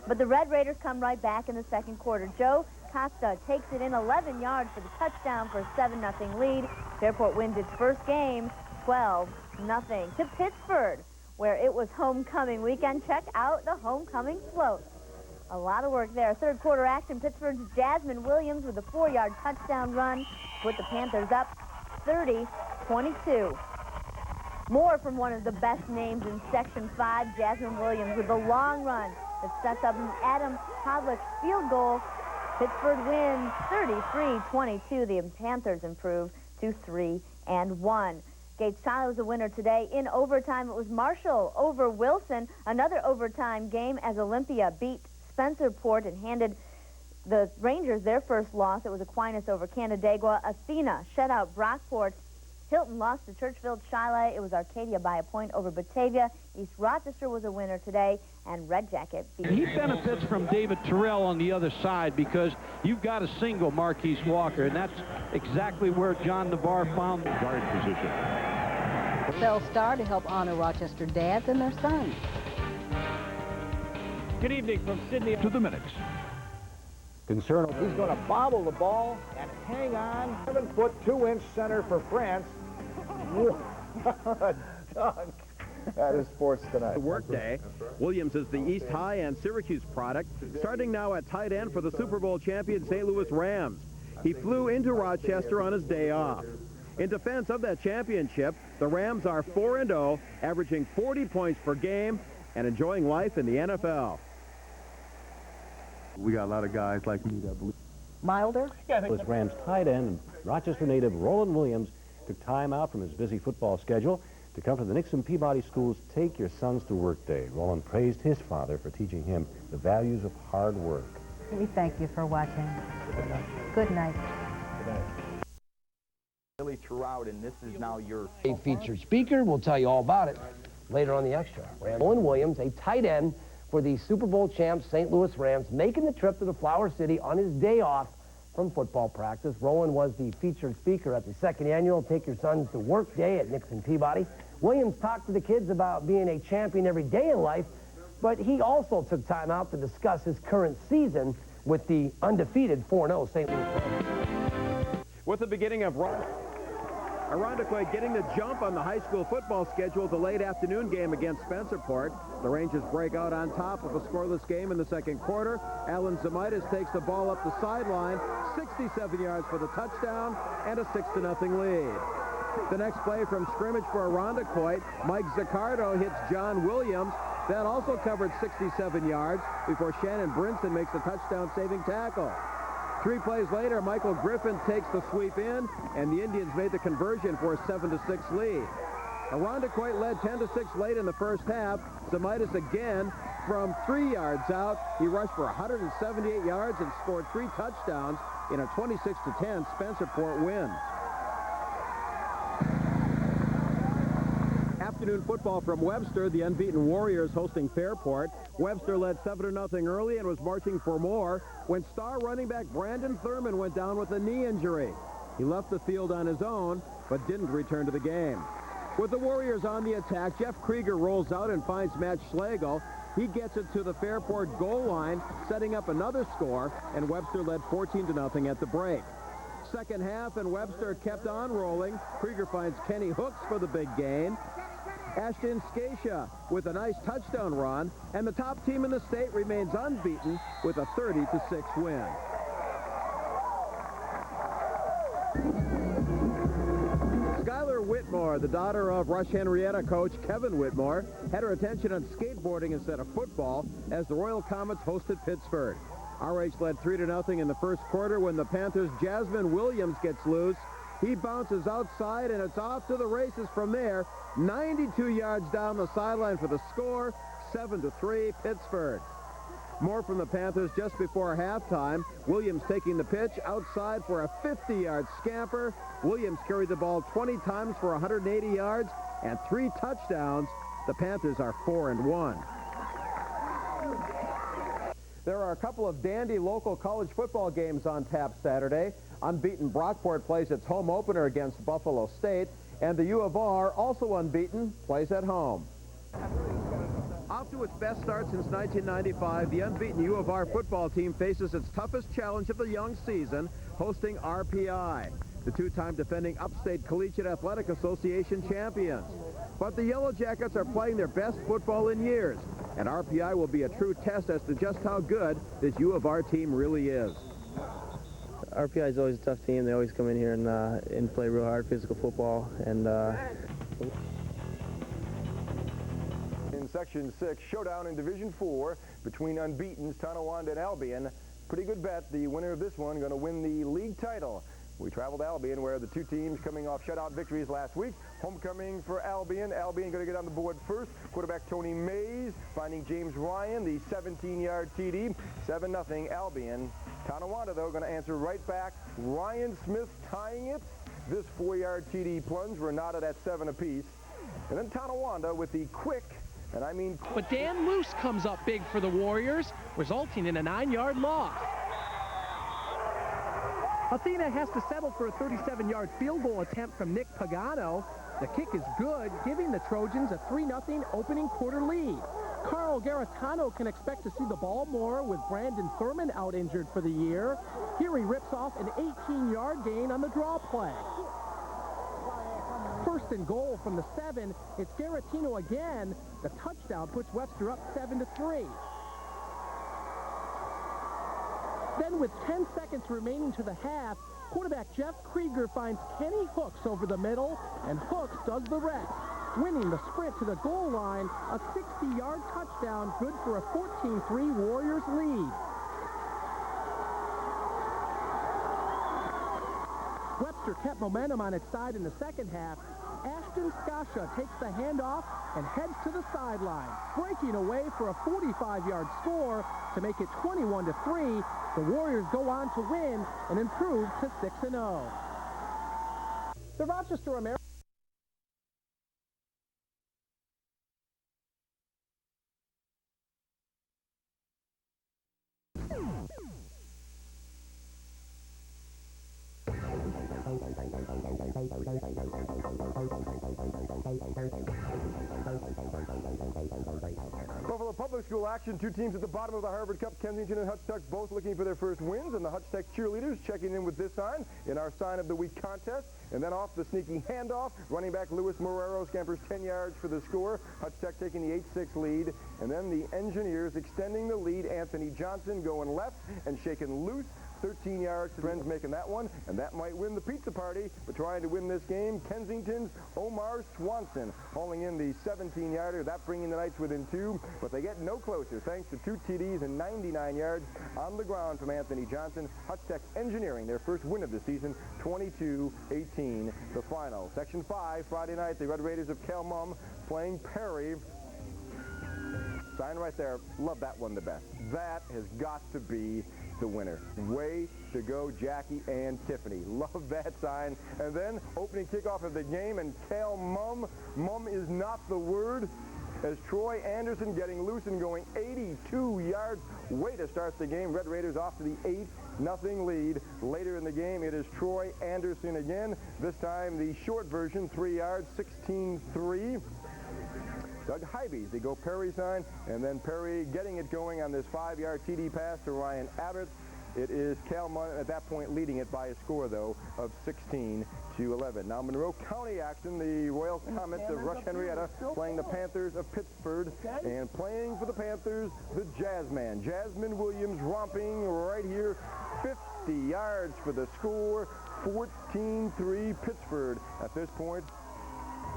But the Red Raiders come right back in the second quarter. Joe Costa takes it in 11 yards for the touchdown for a 7-0 lead. Fairport wins its first game 12-0. To Pittsburgh, where it was homecoming weekend. Check out the homecoming float. A lot of work there. Third quarter action, Pittsburgh's Jasmine Williams with a 4-yard touchdown run put the Panthers up 30-22. More from one of the best names in Section 5, Jasmine Williams with a long run that sets up an Adam Pavlik field goal. Pittsburgh wins 33-22. The Panthers improve to 3-1. Gates Tyler was a winner today. In overtime, it was Marshall over Wilson. Another overtime game as Olympia beat Spencerport and handed the Rangers their first loss. It was Aquinas over Canandaigua. Athena shut out Brockport. Hilton lost to Churchville Shiloh. It was Arcadia by a point over Batavia. East Rochester was a winner today, and Red Jacket beat. He benefits from David Terrell on the other side because you've got a single Marquise Walker, and that's exactly where John Navarre found the guard position. Bell Star to help honor Rochester dads and their sons. Good evening from Sydney to the minutes. Concern. He's going to bobble the ball and hang on. 7-foot 2-inch center for France. What a dunk. That is sports tonight. Workday. Williams is the East High and Syracuse product, starting now at tight end for the Super Bowl champion St. Louis Rams. He flew into Rochester on his day off. In defense of that championship, the Rams are 4-0, averaging 40 points per game and enjoying life in the NFL. We got a lot of guys like me that believe. Milder? Yeah, I think was Rams tight end, Rochester native Roland Williams took time out from his busy football schedule to come to the Nixon Peabody School's Take Your Sons to Work Day. Roland praised his father for teaching him the values of hard work. We thank you for watching. Good night. Good night. Good night. Billy Trout, and this is now your A featured speaker. We'll tell you all about it later on the Extra. Roland Williams, a tight end for the Super Bowl champs St. Louis Rams, making the trip to the Flower City on his day off from football practice. Roland was the featured speaker at the second annual Take Your Sons to Work Day at Nixon Peabody. Williams talked to the kids about being a champion every day in life, but he also took time out to discuss his current season with the undefeated 4-0 St. Louis Rams. With the beginning of Irondequoit getting the jump on the high school football schedule, the late afternoon game against Spencerport. The Rangers break out on top of a scoreless game in the second quarter. Alan Zamitis takes the ball up the sideline, 67 yards for the touchdown, and a 6-0 lead. The next play from scrimmage for Irondequoit, Mike Zaccardo hits John Williams. That also covered 67 yards before Shannon Brinson makes a touchdown-saving tackle. 3 plays later, Michael Griffin takes the sweep in, and the Indians made the conversion for a 7-6 lead. Irondequoit led 10-6 late in the first half. Zamitis again from 3 yards out. He rushed for 178 yards and scored 3 touchdowns in a 26-10 Spencerport win. Afternoon football from Webster, the unbeaten Warriors hosting Fairport. Webster led 7-0 early and was marching for more when star running back Brandon Thurman went down with a knee injury. He left the field on his own, but didn't return to the game. With the Warriors on the attack, Jeff Krieger rolls out and finds Matt Schlegel. He gets it to the Fairport goal line, setting up another score, and Webster led 14-0 at the break. second half, and Webster kept on rolling. Krieger finds Kenny Hooks for the big gain. Ashton Scatia with a nice touchdown run, and the top team in the state remains unbeaten with a 30-6 win. Skylar Whitmore, the daughter of Rush Henrietta coach Kevin Whitmore, had her attention on skateboarding instead of football as the Royal Comets hosted Pittsburgh. RH led 3-0 in the first quarter when the Panthers' Jasmine Williams gets loose. He bounces outside, and it's off to the races from there. 92 yards down the sideline for the score, 7-3 Pittsburgh. More from the Panthers just before halftime. Williams taking the pitch outside for a 50-yard scamper. Williams carried the ball 20 times for 180 yards and 3 touchdowns. The Panthers are 4-1. There are a couple of dandy local college football games on tap Saturday. Unbeaten Brockport plays its home opener against Buffalo State, and the U of R, also unbeaten, plays at home. Off to its best start since 1995, the unbeaten U of R football team faces its toughest challenge of the young season, hosting RPI, the two-time defending Upstate Collegiate Athletic Association champions. But the Yellow Jackets are playing their best football in years, and RPI will be a true test as to just how good this U of R team really is. RPI is always a tough team. They always come in here and play real hard physical football. And in Section 6, showdown in Division 4 between unbeatens Tonawanda and Albion. Pretty good bet. The winner of this one going to win the league title. We traveled to Albion, where the two teams coming off shutout victories last week. Homecoming for Albion. Albion going to get on the board first. Quarterback Tony Mays finding James Ryan, the 17-yard TD. 7-0 Albion. Tonawanda, though, going to answer right back. Ryan Smith tying it. This 4-yard TD plunge. We're knotted at 7 apiece. And then Tonawanda with the quick, and I mean quick. But Dan Luce comes up big for the Warriors, resulting in a 9-yard loss. Athena has to settle for a 37-yard field goal attempt from Nick Pagano. The kick is good, giving the Trojans a 3-0 opening quarter lead. Carl Garitano can expect to see the ball more with Brandon Thurman out injured for the year. Here he rips off an 18-yard gain on the draw play. First and goal from the 7. It's Garitano again. The touchdown puts Webster up 7-3. Then with 10 seconds remaining to the half, quarterback Jeff Krieger finds Kenny Hooks over the middle, and Hooks does the rest, winning the sprint to the goal line, a 60-yard touchdown, good for a 14-3 Warriors lead. Webster kept momentum on its side in the second half. Ashton Scatia takes the handoff and heads to the sideline, breaking away for a 45-yard score to make it 21-3. The Warriors go on to win and improve to 6-0. The Rochester American Buffalo Public School action. Two teams at the bottom of the Harvard Cup, Kensington and Hutch Tech, both looking for their first wins, and the Hutch Tech cheerleaders checking in with this sign in our Sign of the Week contest. And then off the sneaky handoff, running back Luis Marrero scampers 10 yards for the score. Hutch Tech taking the 8-6 lead. And then the Engineers extending the lead. Anthony Johnson going left and shaking loose. 13 yards. Friends making that one, and that might win the pizza party. But trying to win this game, Kensington's Omar Swanson hauling in the 17-yarder. That bringing the Knights within 2, but they get no closer thanks to 2 TDs and 99 yards on the ground from Anthony Johnson. Hutch Tech Engineering their first win of the season, 22-18 the final. Section 5, Friday night, the Red Raiders of Calmum playing Perry. Sign right there. Love that one the best. That has got to be the winner. Way to go, Jackie and Tiffany. Love that sign. And then opening kickoff of the game, and Cal Mum. Mum is not the word, as Troy Anderson getting loose and going 82 yards. Way to start the game. Red Raiders off to the 8-0 lead. Later in the game, it is Troy Anderson again. This time the short version, 3 yards, 16-3. Doug Hybees, they go Perry sign, and then Perry getting it going on this 5-yard TD pass to Ryan Abbott. It is Cal Mumm at that point leading it by a score, though, of 16-11. Now, Monroe County action. The Royal Comets of Rush Henrietta playing the Panthers of Pittsford. And playing for the Panthers, the Jazzman. Jasmine Williams romping right here. 50 yards for the score. 14-3 Pittsford. At this point,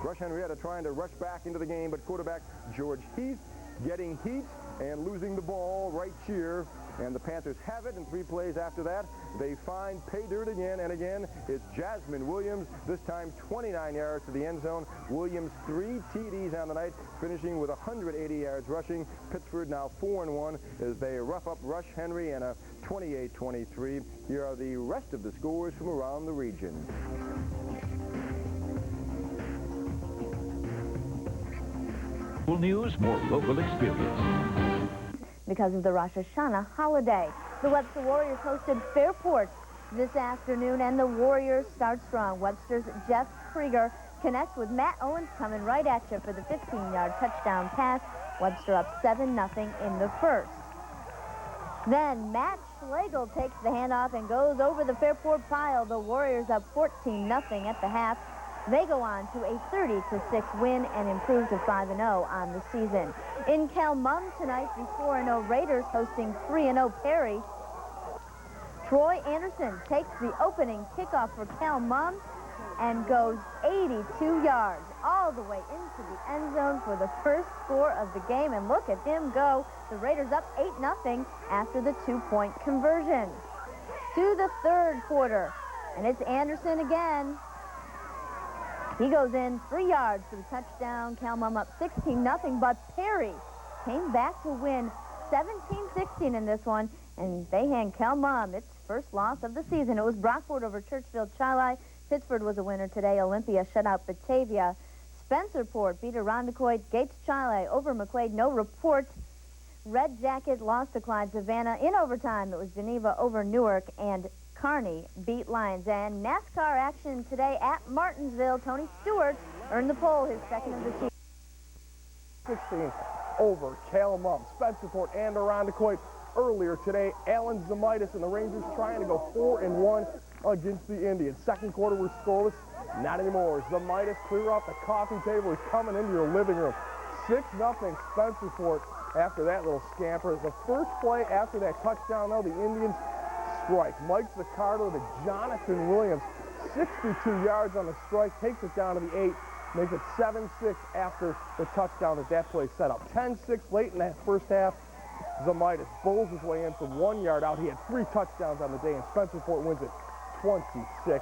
Rush Henrietta trying to rush back into the game, but quarterback George Heath getting heat and losing the ball right here. And the Panthers have it in 3 plays after that. They find pay dirt again, and again, it's Jasmine Williams, this time 29 yards to the end zone. Williams 3 TDs on the night, finishing with 180 yards rushing. Pittsford now 4-1 as they rough up Rush Henrietta 28-23. Here are the rest of the scores from around the region. Local news, more local experience. Because of the Rosh Hashanah holiday, the Webster Warriors hosted Fairport this afternoon, and the Warriors start strong. Webster's Jeff Krieger connects with Matt Owens coming right at you for the 15-yard touchdown pass. Webster up 7-0 in the first. Then Matt Schlegel takes the handoff and goes over the Fairport pile. The Warriors up 14-0 at the half. They go on to a 30-6 win and improve to 5-0 on the season. In Cal Mumm tonight, the 4-0 Raiders hosting 3-0 Perry. Troy Anderson takes the opening kickoff for Cal Mumm and goes 82 yards all the way into the end zone for the first score of the game. And look at him go. The Raiders up 8-0 after the 2-point conversion. To the third quarter, and it's Anderson again. He goes in 3 yards for the touchdown. Cal Mumm up 16-0, but Perry came back to win 17-16 in this one, and they hand Cal Mumm its first loss of the season. It was Brockport over Churchville Chili. Pittsford was a winner today. Olympia shut out Batavia. Spencerport beat Irondequoit. Gates Chili over McQuaid. No reports. Red Jacket lost to Clyde Savannah in overtime. It was Geneva over Newark, and Kearney beat Lyons. And NASCAR action today at Martinsville. Tony Stewart earned the pole, his second of the season. 16 over Cal Mumm. Spencerport and Irondequoit earlier today. Alan Zamitis and the Rangers trying to go 4-1 against the Indians. Second quarter was scoreless. Not anymore. Zamitis clear off the coffee table. He's coming into your living room. 6-0 Spencerport after that little scamper. The first play after that touchdown, though, the Indians strike. Mike Zaccardo to Jonathan Williams. 62 yards on the strike. Takes it down to the 8. Makes it 7-6 after the touchdown that play set up. 10-6 late in that first half. Zamitis bowls his way in from 1 yard out. He had 3 touchdowns on the day, and Spencerport wins it 26-10.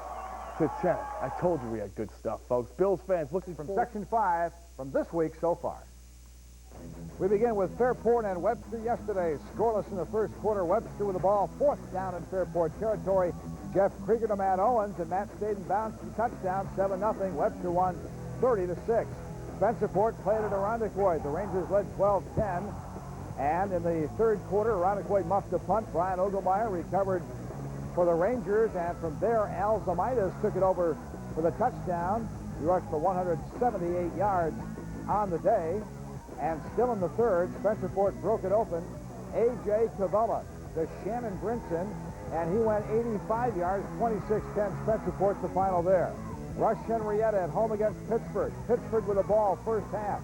I told you we had good stuff, folks. Bills fans looking from Section 5 from this week so far. We begin with Fairport and Webster yesterday. Scoreless in the first quarter. Webster with the ball, 4th down in Fairport territory. Jeff Krieger to Matt Owens, and Matt stayed in bounds for the touchdown, 7-0. Webster won 30-6. Spencerport played at Irondequoit. The Rangers led 12-10. And in the third quarter, Irondequoit muffed a punt. Brian Ogelmeyer recovered for the Rangers, and from there, Al Zamitis took it over for the touchdown. He rushed for 178 yards on the day. And still in the third, Spencerport broke it open. A.J. Cavella to Shannon Brinson, and he went 85 yards, 26-10. Spencerport's the final there. Rush Henrietta at home against Pittsford. Pittsford with the ball first half.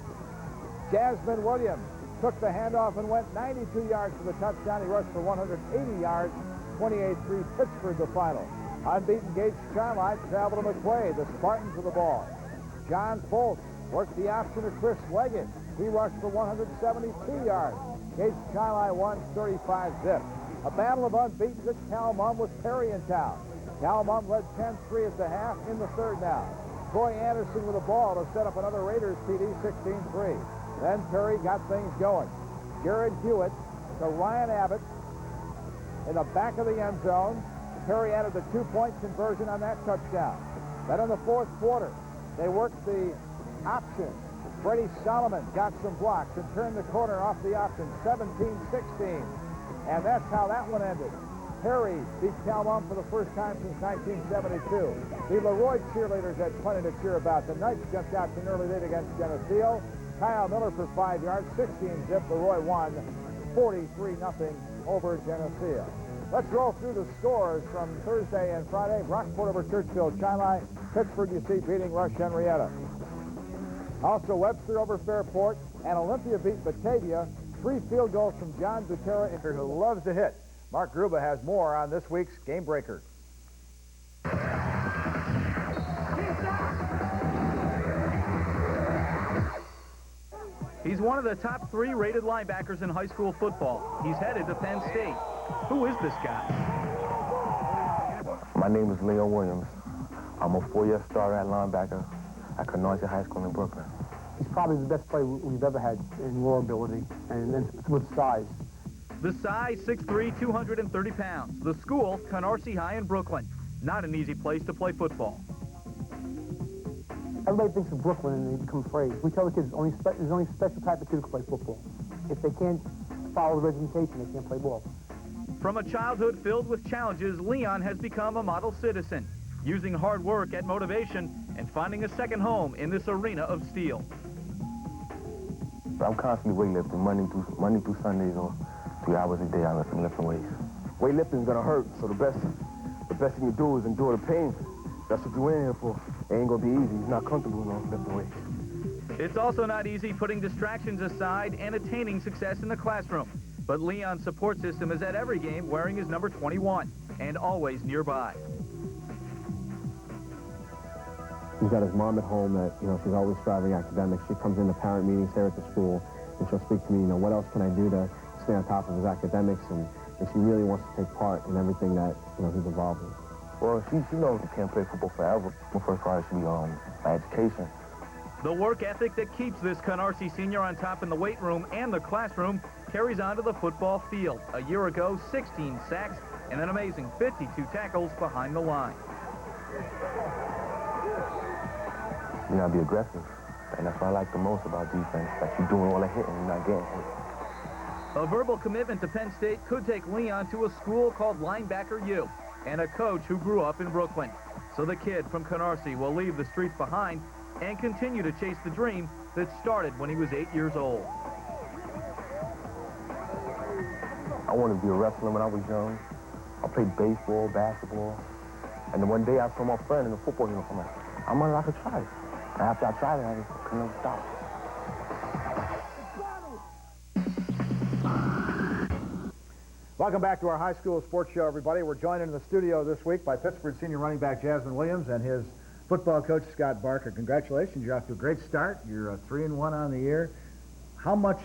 Jasmine Williams took the handoff and went 92 yards for the touchdown. He rushed for 180 yards, 28-3. Pittsford the final. Unbeaten Gates Chili traveled to McQuaid. The Spartans with the ball. John Foltz worked the option to Chris Leggett. He rushed for 172 yards. Gates Chili won 35-zip. A battle of unbeaten at Cal Mumm with Perry in town. Cal Mumm led 10-3 at the half in the third now. Troy Anderson with the ball to set up another Raiders TD, 16-3. Then Perry got things going. Jared Hewitt to Ryan Abbott in the back of the end zone. Perry added the 2-point conversion on that touchdown. Then in the fourth quarter, they worked the option. Freddie Solomon got some blocks and turned the corner off the option, 17-16. And that's how that one ended. Perry beat Cal Mumm for the first time since 1972. The Leroy cheerleaders had plenty to cheer about. The Knights jumped out to an early lead against Geneseo. Kyle Miller for 5 yards, 16-zip. Leroy won 43-0 over Geneseo. Let's roll through the scores from Thursday and Friday. Rockport over Churchville Chili. Pittsford, you see, beating Rush Henrietta. Also, Webster over Fairport, and Olympia beat Batavia. 3 field goals from John Butera, who loves to hit. Mark Gruba has more on this week's Game Breaker. He's one of the top 3 rated linebackers in high school football. He's headed to Penn State. Who is this guy? My name is Leo Williams. I'm a 4-year starter at linebacker at Canarsie High School in Brooklyn. He's probably the best player we've ever had in raw ability and with size. The size, 6'3", 230 pounds. The school, Canarsie High in Brooklyn. Not an easy place to play football. Everybody thinks of Brooklyn and they become afraid. We tell the kids there's only a special type of kid who can play football. If they can't follow the regimentation, they can't play ball. From a childhood filled with challenges, Leon has become a model citizen, using hard work at motivation and finding a second home in this arena of steel. I'm constantly weightlifting Monday through Sundays or 3 hours a day. I'm lifting weights. Weightlifting is gonna hurt, so the best thing to do is endure the pain. That's what you're in here for. It ain't gonna be easy. It's not comfortable, lifting weights. It's also not easy putting distractions aside and attaining success in the classroom. But Leon's support system is at every game wearing his number 21 and always nearby. He's got his mom at home that, she's always striving academics. She comes into parent meetings here at the school, and she'll speak to me, what else can I do to stay on top of his academics? And she really wants to take part in everything that, he's involved in. Well, she knows you can't play football forever. My first priority should be my education. The work ethic that keeps this Canarsie senior on top in the weight room and the classroom carries on to the football field. A year ago, 16 sacks and an amazing 52 tackles behind the line. You gotta be aggressive, and that's what I like the most about defense, that you're doing all the hitting and not getting hit. A verbal commitment to Penn State could take Leon to a school called Linebacker U and a coach who grew up in Brooklyn. So the kid from Canarsie will leave the streets behind and continue to chase the dream that started when he was 8 years old. I wanted to be a wrestler when I was young. I played baseball, basketball, and then one day I saw my friend in a football uniform. I'm wondering if I could try it. And after I tried it, I just couldn't stop. Welcome back to our high school sports show, everybody. We're joined in the studio this week by Pittsburgh senior running back Jasmine Williams and his football coach Scott Barker. Congratulations, you're off to a great start. You're 3-1 on the year. How much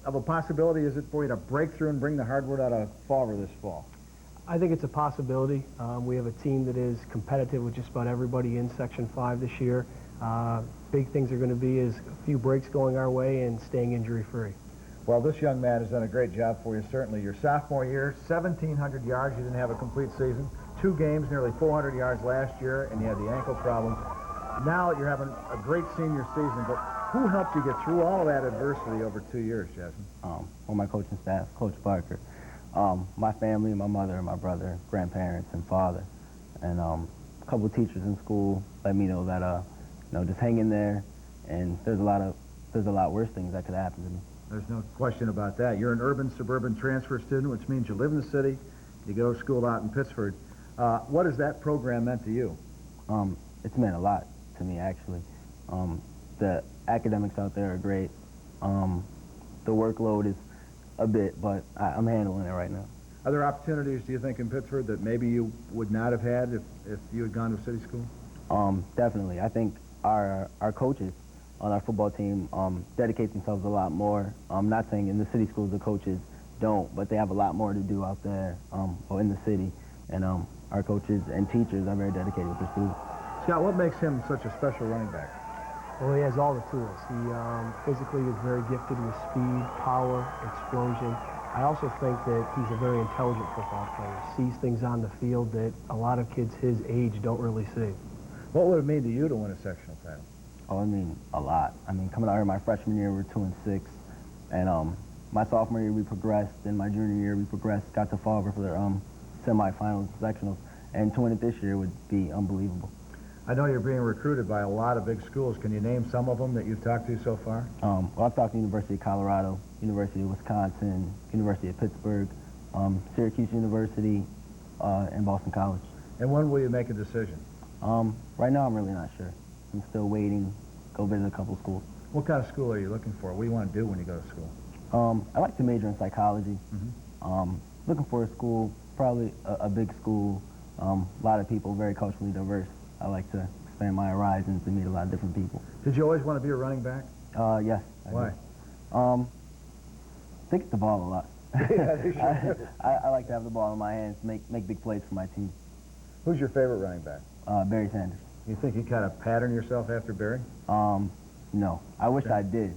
of a possibility is it for you to break through and bring the hardwood out of Fall River this fall? I think it's a possibility. We have a team that is competitive with just about everybody in Section 5 this year. Big things are going to be is a few breaks going our way and staying injury-free. Well, this young man has done a great job for you, certainly. Your sophomore year, 1,700 yards. You didn't have a complete season. 2 games, nearly 400 yards last year, and you had the ankle problem. Now you're having a great senior season, but who helped you get through all of that adversity over 2 years, Jasmine? Well, my coaching staff, Coach Barker. My family, my mother, my brother, grandparents, and father. And a couple of teachers in school let me know that, just hang in there, and there's a lot worse things that could happen to me. There's no question about that. You're an urban suburban transfer student, which means you live in the city, you go to school out in Pittsford. What has that program meant to you? It's meant a lot to me, actually. The academics out there are great. The workload is a bit, but I'm handling it right now. Are there opportunities, do you think, in Pittsford that maybe you would not have had if you had gone to city school? Definitely. I think our coaches on our football team dedicate themselves a lot more. I'm not saying in the city schools the coaches don't, but they have a lot more to do out there or in the city. And our coaches and teachers are very dedicated with their students. Scott, what makes him such a special running back? Well, he has all the tools. He physically is very gifted with speed, power, explosion. I also think that he's a very intelligent football player. Sees things on the field that a lot of kids his age don't really see. What would it mean to you to win a sectional title? Oh, I mean, a lot. I mean, coming out here my freshman year, we were 2-6. And my sophomore year, we progressed. Then my junior year, we progressed, got to Fall River for their semifinals, sectionals. And to win it this year would be unbelievable. I know you're being recruited by a lot of big schools. Can you name some of them that you've talked to so far? Well, I've talked to University of Colorado, University of Wisconsin, University of Pittsburgh, Syracuse University, and Boston College. And when will you make a decision? Right now, I'm really not sure. I'm still waiting. Go visit a couple schools. What kind of school are you looking for? What do you want to do when you go to school? I like to major in psychology. Looking for a school, probably a big school, a lot of people, very culturally diverse. I like to expand my horizons and meet a lot of different people. Did you always want to be a running back? Yes. Why? I think it's the ball a lot. Yeah, I like to have the ball in my hands, make big plays for my team. Who's your favorite running back? Barry Sanders. You think you kind of pattern yourself after Barry? No. I wish I did.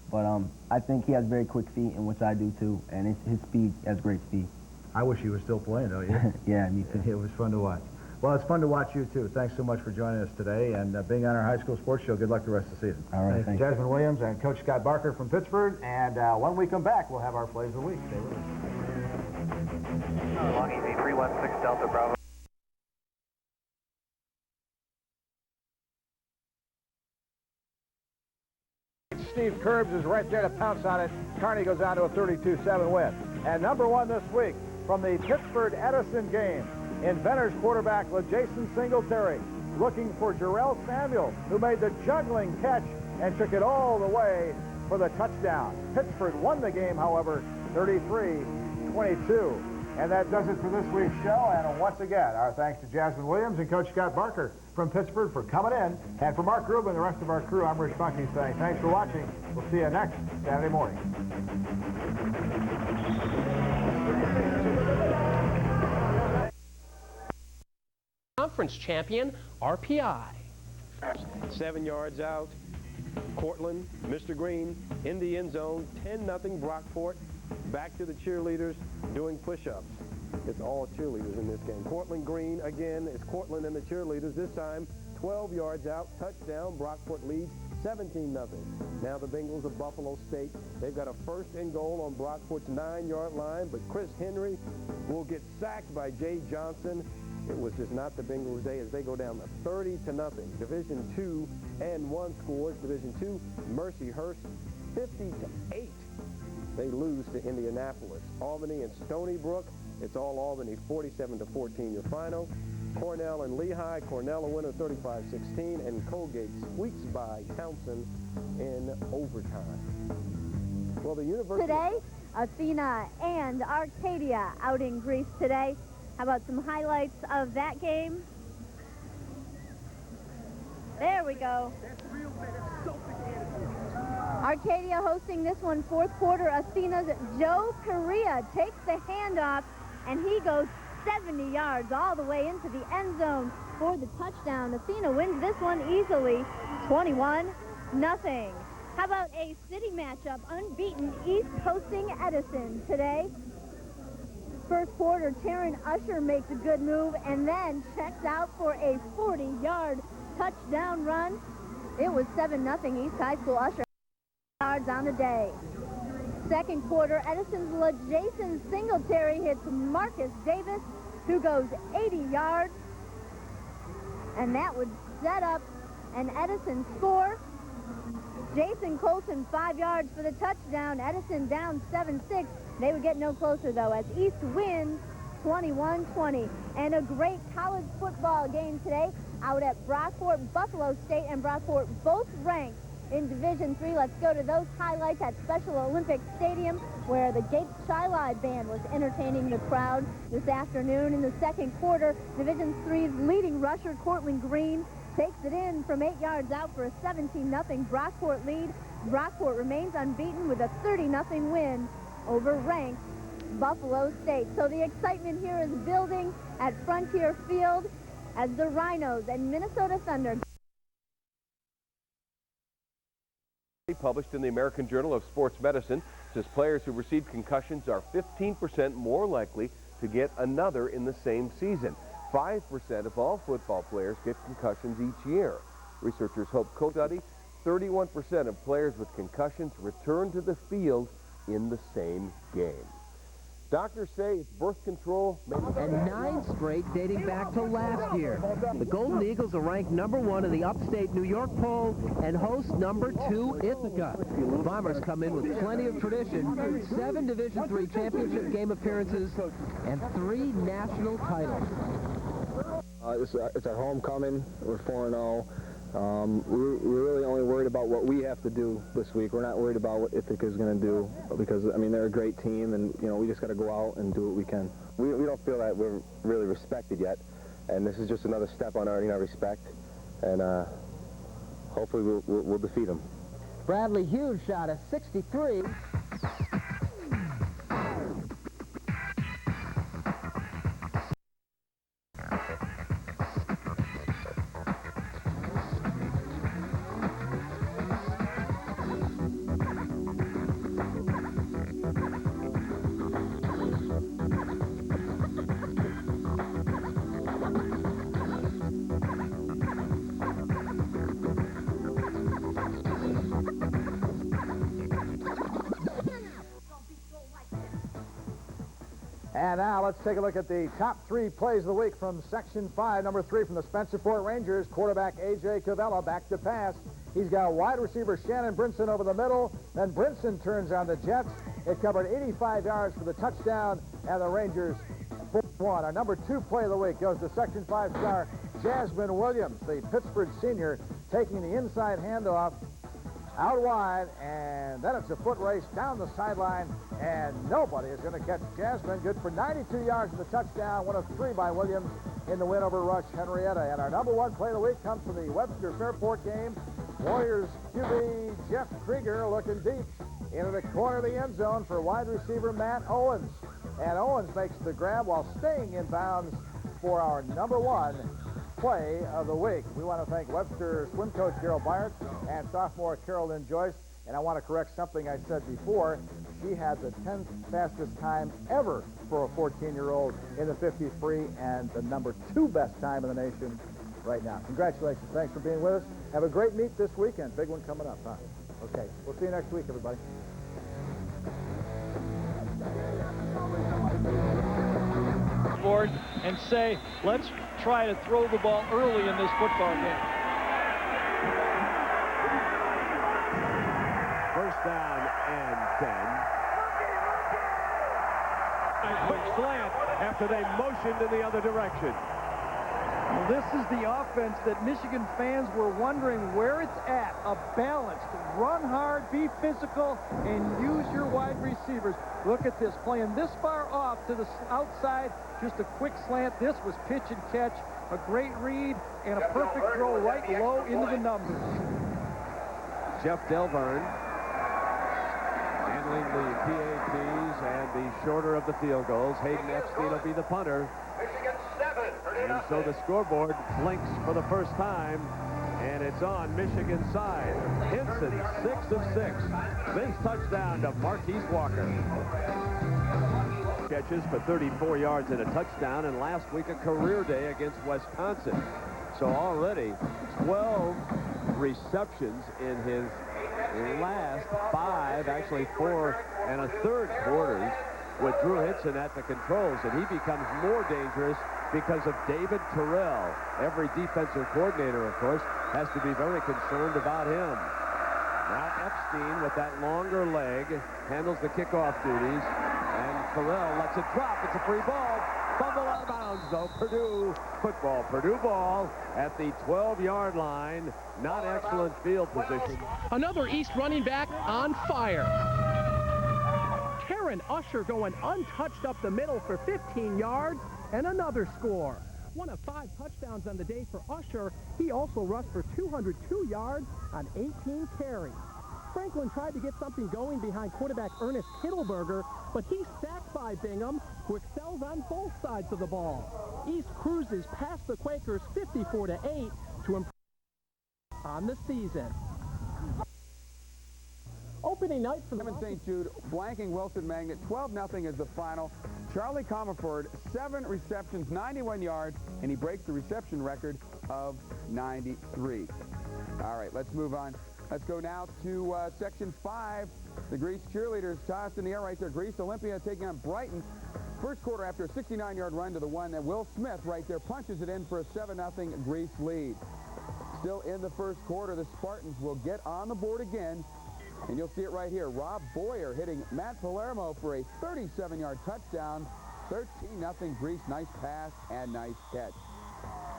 But I think he has very quick feet, and which I do too, and his speed has great speed. I wish he was still playing, though. Yeah, yeah, me too. It was fun to watch. Well, it's fun to watch you, too. Thanks so much for joining us today and being on our high school sports show. Good luck the rest of the season. All right, thanks. Jasmine Williams and Coach Scott Barker from Pittsburgh. And when we come back, we'll have our plays of the week. Stay with us. Long Easy 316 Delta Bravo. Steve Curbs is right there to pounce on it. Kearney goes out to a 32-7 win. And number one this week from the Pittsburgh-Edison game, Inventors quarterback Jason Singletary looking for Jarrell Samuel, who made the juggling catch and took it all the way for the touchdown. Pittsburgh won the game, however, 33-22. And that does it for this week's show. And once again, our thanks to Jasmine Williams and Coach Scott Barker from Pittsburgh for coming in. And for Mark Rubin and the rest of our crew, I'm Rich Buckney saying thanks for watching. We'll see you next Saturday morning. Conference champion, RPI. 7 yards out. Cortland, Mr. Green, in the end zone, 10-0 Brockport. Back to the cheerleaders doing push-ups. It's all cheerleaders in this game. Cortland Green again. It's Cortland and the cheerleaders. This time 12 yards out. Touchdown. Brockport leads 17-0. Now the Bengals of Buffalo State. They've got a first and goal on Brockport's 9-yard line, but Chris Henry will get sacked by Jay Johnson. It was just not the Bengals' day as they go down to 30-0. Division II and 1 scores. Division II, Mercyhurst 50-8. They lose to Indianapolis. Albany and Stony Brook, it's all Albany 47-14 your final. Cornell and Lehigh, Cornell a winner 35-16, and Colgate squeaks by Townsend in overtime. Well, the university... Today, Athena and Arcadia out in Greece today. How about some highlights of that game? There we go. Arcadia hosting this one, fourth quarter. Athena's Joe Correa takes the handoff, and he goes 70 yards all the way into the end zone for the touchdown. Athena wins this one easily, 21-0. How about a city matchup? Unbeaten East hosting Edison today. First quarter, Taryn Usher makes a good move and then checks out for a 40-yard touchdown run. It was 7-0 East High School. Usher yards on the day. Second quarter, Edison's Jason Singletary hits Marcus Davis, who goes 80 yards, and that would set up an Edison score. Jason Colton 5 yards for the touchdown. Edison down 7-6. They would get no closer though as East wins 21-20. And a great college football game today out at Brockport. Buffalo State and Brockport both ranked in Division III. Let's go to those highlights at Special Olympics Stadium, where the Gates Chi-Li Band was entertaining the crowd this afternoon. In the second quarter, Division III's leading rusher, Cortland Green, takes it in from 8 yards out for a 17-0 Brockport lead. Brockport remains unbeaten with a 30-0 win over ranked Buffalo State. So the excitement here is building at Frontier Field as the Rhinos and Minnesota Thunder. Published in the American Journal of Sports Medicine says players who receive concussions are 15% more likely to get another in the same season. 5% of all football players get concussions each year. Researchers hope co-study 31% of players with concussions return to the field in the same game. Doctors say it's birth control. And 9 straight dating back to last year. The Golden Eagles are ranked #1 in the upstate New York poll and host #2 Ithaca. Bombers come in with plenty of tradition, 7 Division III championship game appearances, and 3 national titles. It's our homecoming. We're 4-0. We're really only worried about what we have to do this week. We're not worried about what Ithaca is going to do because, I mean, they're a great team, and, you know, we just got to go out and do what we can. We don't feel that we're really respected yet, and this is just another step on earning our respect, and hopefully we'll defeat them. Bradley Hughes shot a 63. And now let's take a look at the top 3 plays of the week from Section 5. Number 3 from the Spencerport Rangers. Quarterback A.J. Cavella back to pass. He's got wide receiver Shannon Brinson over the middle. Then Brinson turns on the Jets. It covered 85 yards for the touchdown, and the Rangers 4-1. Our number 2 play of the week goes to Section 5 star Jasmine Williams, the Pittsburgh senior, taking the inside handoff out wide, and then it's a foot race down the sideline, and nobody is going to catch Jasmine. Good for 92 yards for the touchdown, 1 of 3 by Williams in the win over Rush Henrietta. And our number 1 play of the week comes from the Webster Fairport game. Warriors QB Jeff Krieger looking deep into the corner of the end zone for wide receiver Matt Owens. And Owens makes the grab while staying in bounds for our number 1 play of the week. We want to thank Webster swim coach Gerald Byard and sophomore Carolyn Joyce. And I want to correct something I said before. She had the 10th fastest time ever for a 14-year-old in the 50 free and the number 2 best time in the nation right now. Congratulations. Thanks for being with us. Have a great meet this weekend. Big one coming up, huh? Okay. We'll see you next week, everybody. Board and say, let's try to throw the ball early in this football game. First down and 10. A quick slant after they motioned in the other direction. Well, this is the offense that Michigan fans were wondering where it's at. A balanced, run hard, be physical, and use your wide receivers. Look at this, playing this far off to the outside, just a quick slant. This was pitch and catch, a great read, and a perfect throw right low into the numbers. Jeff Delverne handling the PATs and the shorter of the field goals. Hayden Epstein will be the punter. And so the scoreboard blinks for the first time, and it's on Michigan's side. Hinson, 6 of 6. Big touchdown to Marquise Walker. Catches for 34 yards and a touchdown, and last week a career day against Wisconsin. So already 12 receptions in his last 5, actually 4 1/3 quarters, with Drew Hinson at the controls, and he becomes more dangerous because of David Terrell. Every defensive coordinator, of course, has to be very concerned about him. Now Epstein, with that longer leg, handles the kickoff duties, and Terrell lets it drop. It's a free ball. Fumble out of bounds, though. Purdue football. Purdue ball at the 12-yard line. Not excellent field position. Another East running back on fire. Karen Usher going untouched up the middle for 15 yards and another score. 1 of 5 touchdowns on the day for Usher. He also rushed for 202 yards on 18 carries. Franklin tried to get something going behind quarterback Ernest Kittleberger, but he's sacked by Bingham, who excels on both sides of the ball. East cruises past the Quakers 54-8 to improve on the season. Opening night for St. Jude blanking Wilson Magnet. 12-0 is the final. Charlie Comerford, 7 receptions, 91 yards, and he breaks the reception record of 93. All right, let's move on. Let's go now to Section 5. The Grease cheerleaders tossed in the air right there. Grease Olympia taking on Brighton. First quarter after a 69-yard run to the one that Will Smith right there punches it in for a 7-0 Grease lead. Still in the first quarter, the Spartans will get on the board again. And you'll see it right here. Rob Boyer hitting Matt Palermo for a 37-yard touchdown. 13-0 Grease. Nice pass and nice catch.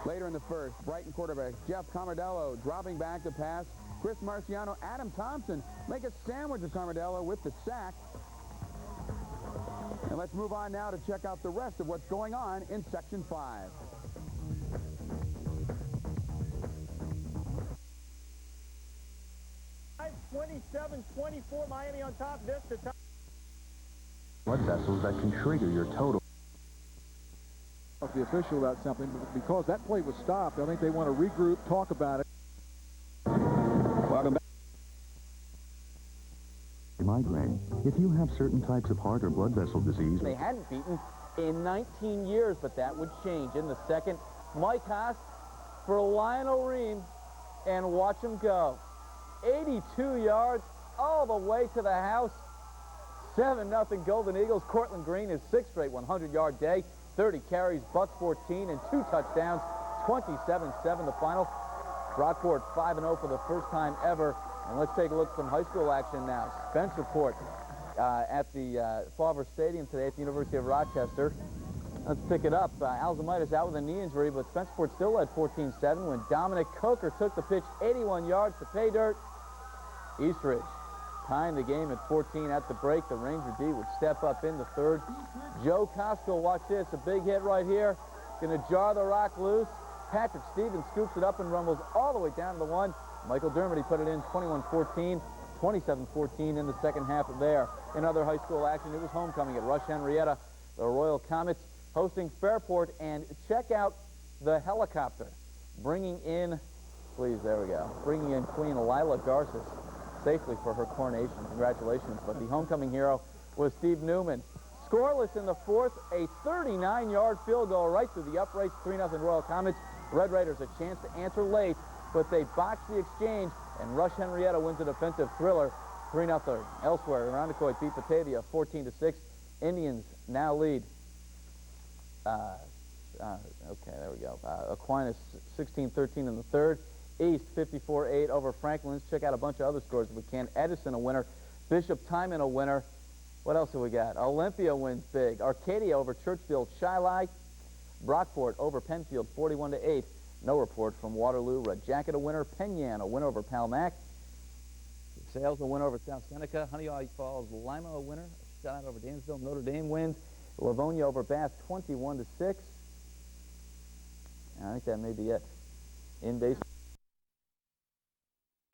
Later in the first, Brighton quarterback Jeff Carmadello dropping back to pass. Chris Marciano, Adam Thompson make a sandwich of Carmadello with the sack. And let's move on now to check out the rest of what's going on in Section 5. (27-24) Miami on top. This to top. Blood vessels that can trigger your total. The official about something, but because that play was stopped, I think they want to regroup, talk about it. Welcome back. Migraine. If you have certain types of heart or blood vessel disease, They hadn't beaten in 19 years, but that would change in the second. Mike Haas for Lionel Ream, and watch him go. 82 yards all the way to the house. 7-0 Golden Eagles. Cortland Green, his sixth straight 100-yard day. 30 carries, Bucks 14, and 2 touchdowns. 27-7 the final. Brockport 5-0 for the first time ever. And let's take a look from high school action now. Spencerport at the Favre Stadium today at the University of Rochester. Let's pick it up. Alzamitis out with a knee injury, but Spencerport still led 14-7 when Dominic Coker took the pitch 81 yards to pay dirt. Eastridge tying the game at 14 at the break. The Ranger D would step up in the third. Joe Costco, watch this, a big hit right here. Going to jar the rock loose. Patrick Stevens scoops it up and rumbles all the way down to the one. Michael Dermody put it in 21-14, 27-14 in the second half there. In other high school action, it was homecoming at Rush Henrietta. The Royal Comets hosting Fairport, and check out the helicopter bringing in, please, there we go, bringing in Queen Lila Garces safely for her coronation. Congratulations. But the homecoming hero was Steve Newman. Scoreless in the fourth, a 39-yard field goal right through the uprights, 3-0 Royal Comets. Red Raiders a chance to answer late, but they botched the exchange, and Rush Henrietta wins a defensive thriller, 3-0. Elsewhere, Irondequoit beat Batavia 14-6. Indians now lead. Okay, there we go. Aquinas 16-13 in the third. East 54-8 over Franklin. Let's check out a bunch of other scores if we can. Edison a winner. Bishop Timon a winner. What else have we got? Olympia wins big. Arcadia over Churchfield Shiloh. Brockport over Penfield 41-8. No report from Waterloo. Red Jacket a winner. Penyan a winner over Palmac. Sales a winner over South Seneca. Honeywell Falls Lima a winner. Shutout over Dansville. Notre Dame wins. Livonia over Bath 21-6. I think that may be it. In base.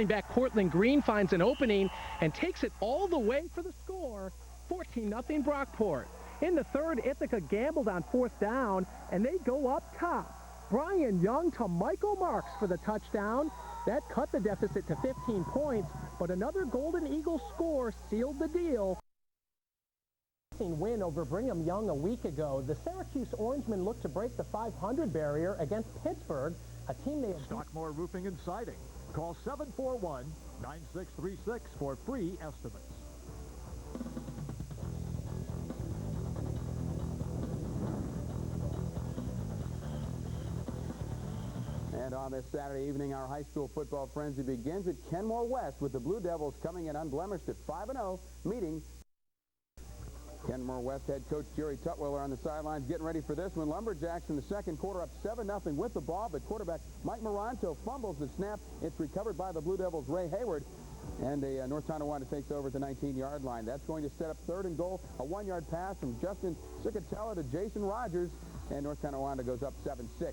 Back Cortland Green finds an opening and takes it all the way for the score. 14-0 Brockport. In the third, Ithaca gambled on fourth down, and they go up top. Brian Young to Michael Marks for the touchdown. That cut the deficit to 15 points, but another Golden Eagle score sealed the deal. Win over Brigham Young a week ago, the Syracuse Orangemen look to break the 500 barrier against Pittsburgh, a team they have... Stockmore Roofing and Siding. Call 741-9636 for free estimates. And on this Saturday evening, our high school football frenzy begins at Kenmore West with the Blue Devils coming in unblemished at 5-0, meeting Kenmore West head coach Jerry Tutwiler on the sidelines getting ready for this one. Lumberjacks in the second quarter up 7-0 with the ball, but quarterback Mike Moranto fumbles the snap. It's recovered by the Blue Devils' Ray Hayward, and North Tonawanda takes over at the 19-yard line. That's going to set up third and goal, a 1-yard pass from Justin Cicatella to Jason Rogers, and North Tonawanda goes up 7-6.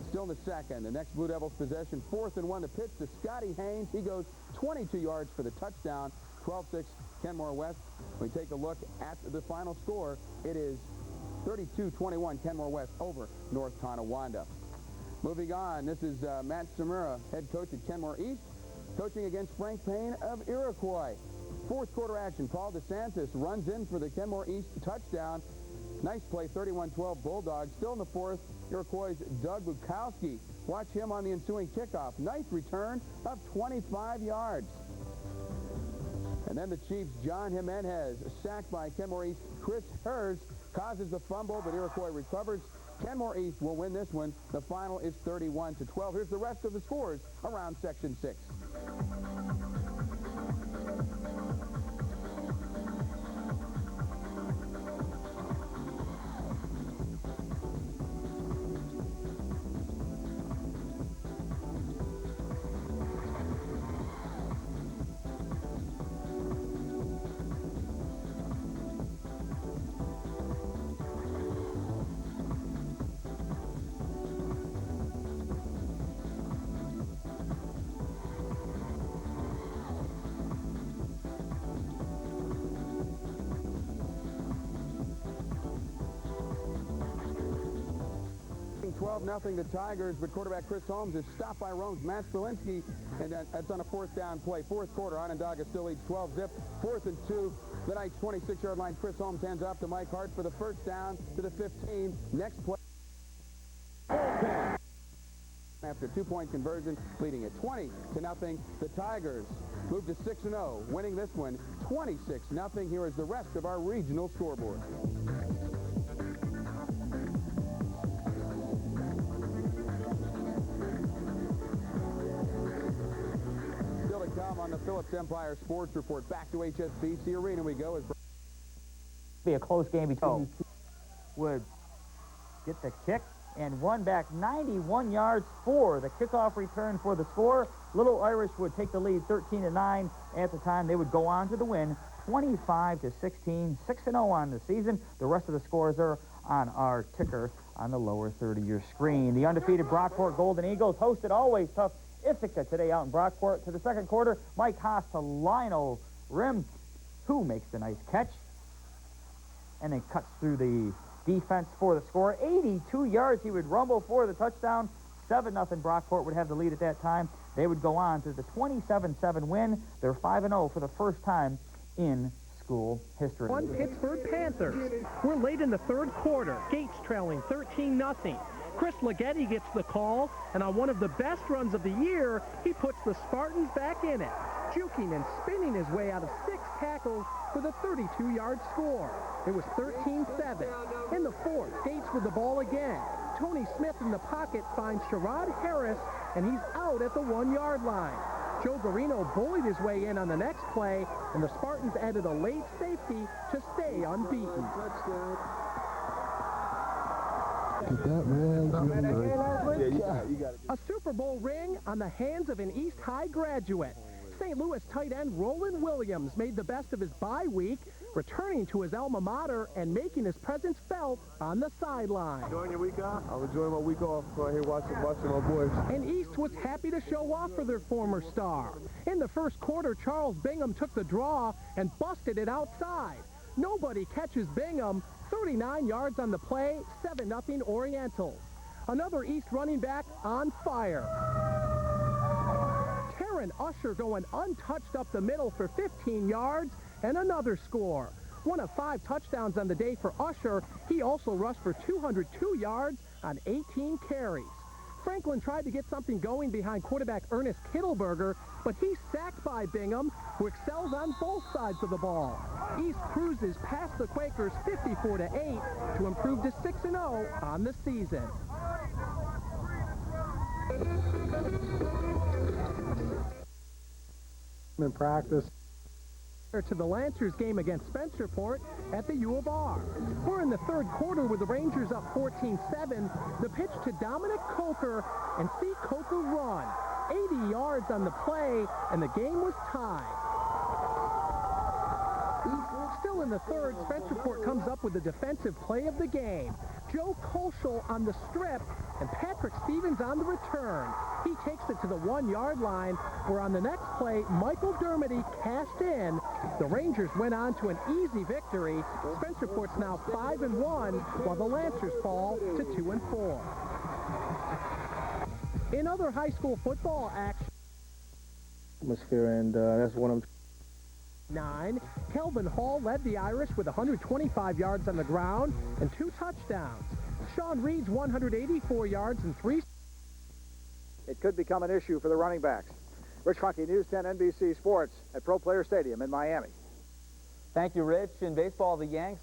Still in the second, the next Blue Devils possession, 4th and 1 to pitch to Scotty Haynes. He goes 22 yards for the touchdown, 12-6 Kenmore West. We take a look at the final score. It is 32-21 Kenmore West over North Tonawanda. Moving on, this is Matt Samura, head coach at Kenmore East, coaching against Frank Payne of Iroquois. Fourth quarter action, Paul DeSantis runs in for the Kenmore East touchdown. Nice play, 31-12 Bulldogs. Still in the fourth, Iroquois' Doug Bukowski. Watch him on the ensuing kickoff. Nice return of 25 yards. And then the Chiefs' John Jimenez, sacked by Kenmore East. Chris Hers causes the fumble, but Iroquois recovers. Kenmore East will win this one. The final is 31-12. Here's the rest of the scores around Section 6. Nothing the Tigers, but quarterback Chris Holmes is stopped by Rome's Matt Sperlinski, and that's on a fourth down play. Fourth quarter, Onondaga still leads 12-zip. 4th and 2. The Knights' 26-yard line. Chris Holmes hands off to Mike Hart for the first down to the 15. Next play. After 2-point conversion, leading it 20-0. The Tigers move to 6-0, winning this one 26-0. Here is the rest of our regional scoreboard. On the Phillips Empire Sports Report. Back to HSBC Arena we go. Be a close game between these two. Would get the kick and run back 91 yards for the kickoff return for the score. Little Irish would take the lead 13-9 at the time. They would go on to the win 25-16, 6-0 on the season. The rest of the scores are on our ticker on the lower third of your screen. The undefeated Brockport Golden Eagles hosted always tough Ithaca today out in Brockport. To the second quarter, Mike Haas to Lionel Rim, who makes the nice catch and then cuts through the defense for the score. 82 yards, he would rumble for the touchdown. 7-0 Brockport would have the lead at that time. They would go on to the 27-7 win. They're 5-0 for the first time in school history. One Pittsburgh Panthers. We're late in the third quarter. Gates trailing 13-0. Chris Leggetti gets the call, and on one of the best runs of the year, he puts the Spartans back in it, juking and spinning his way out of 6 tackles for the 32-yard score. It was 13-7. In the fourth, Gates with the ball again. Tony Smith in the pocket finds Sherrod Harris, and he's out at the 1-yard line. Joe Garino bullied his way in on the next play, and the Spartans added a late safety to stay unbeaten. A Super Bowl ring on the hands of an East High graduate. St. Louis tight end Roland Williams made the best of his bye week, returning to his alma mater and making his presence felt on the sideline. Enjoying your week off? I'm enjoying my week off right here watching my boys. And East was happy to show off for their former star. In the first quarter, Charles Bingham took the draw and busted it outside. Nobody catches Bingham. 39 yards on the play, 7-0 Orientals. Another East running back on fire. Taryn Usher going untouched up the middle for 15 yards and another score. One of 5 touchdowns on the day for Usher. He also rushed for 202 yards on 18 carries. Franklin tried to get something going behind quarterback Ernest Kittleberger, but he's sacked by Bingham, who excels on both sides of the ball. East cruises past the Quakers 54-8 to improve to 6-0 on the season. In practice. To the Lancers game against Spencerport at the U of R. We're in the third quarter with the Rangers up 14-7. The pitch to Dominic Coker, and see Coker run. 80 yards on the play, and the game was tied. Still in the third, Spencerport comes up with the defensive play of the game. Joe Kolschel on the strip, and Patrick Stevens on the return. He takes it to the 1-yard line, where on the next play, Michael Dermody cashed in. The Rangers went on to an easy victory. Spencerport's now 5-1, while the Lancers fall to 2-4. In other high school football action, Atmosphere, and that's one of 9. Kelvin Hall led the Irish with 125 yards on the ground and 2 touchdowns. Sean Reed's 184 yards and 3. It could become an issue for the running backs. Rich Funky, News 10 NBC Sports at Pro Player Stadium in Miami. Thank you, Rich. In baseball, the Yanks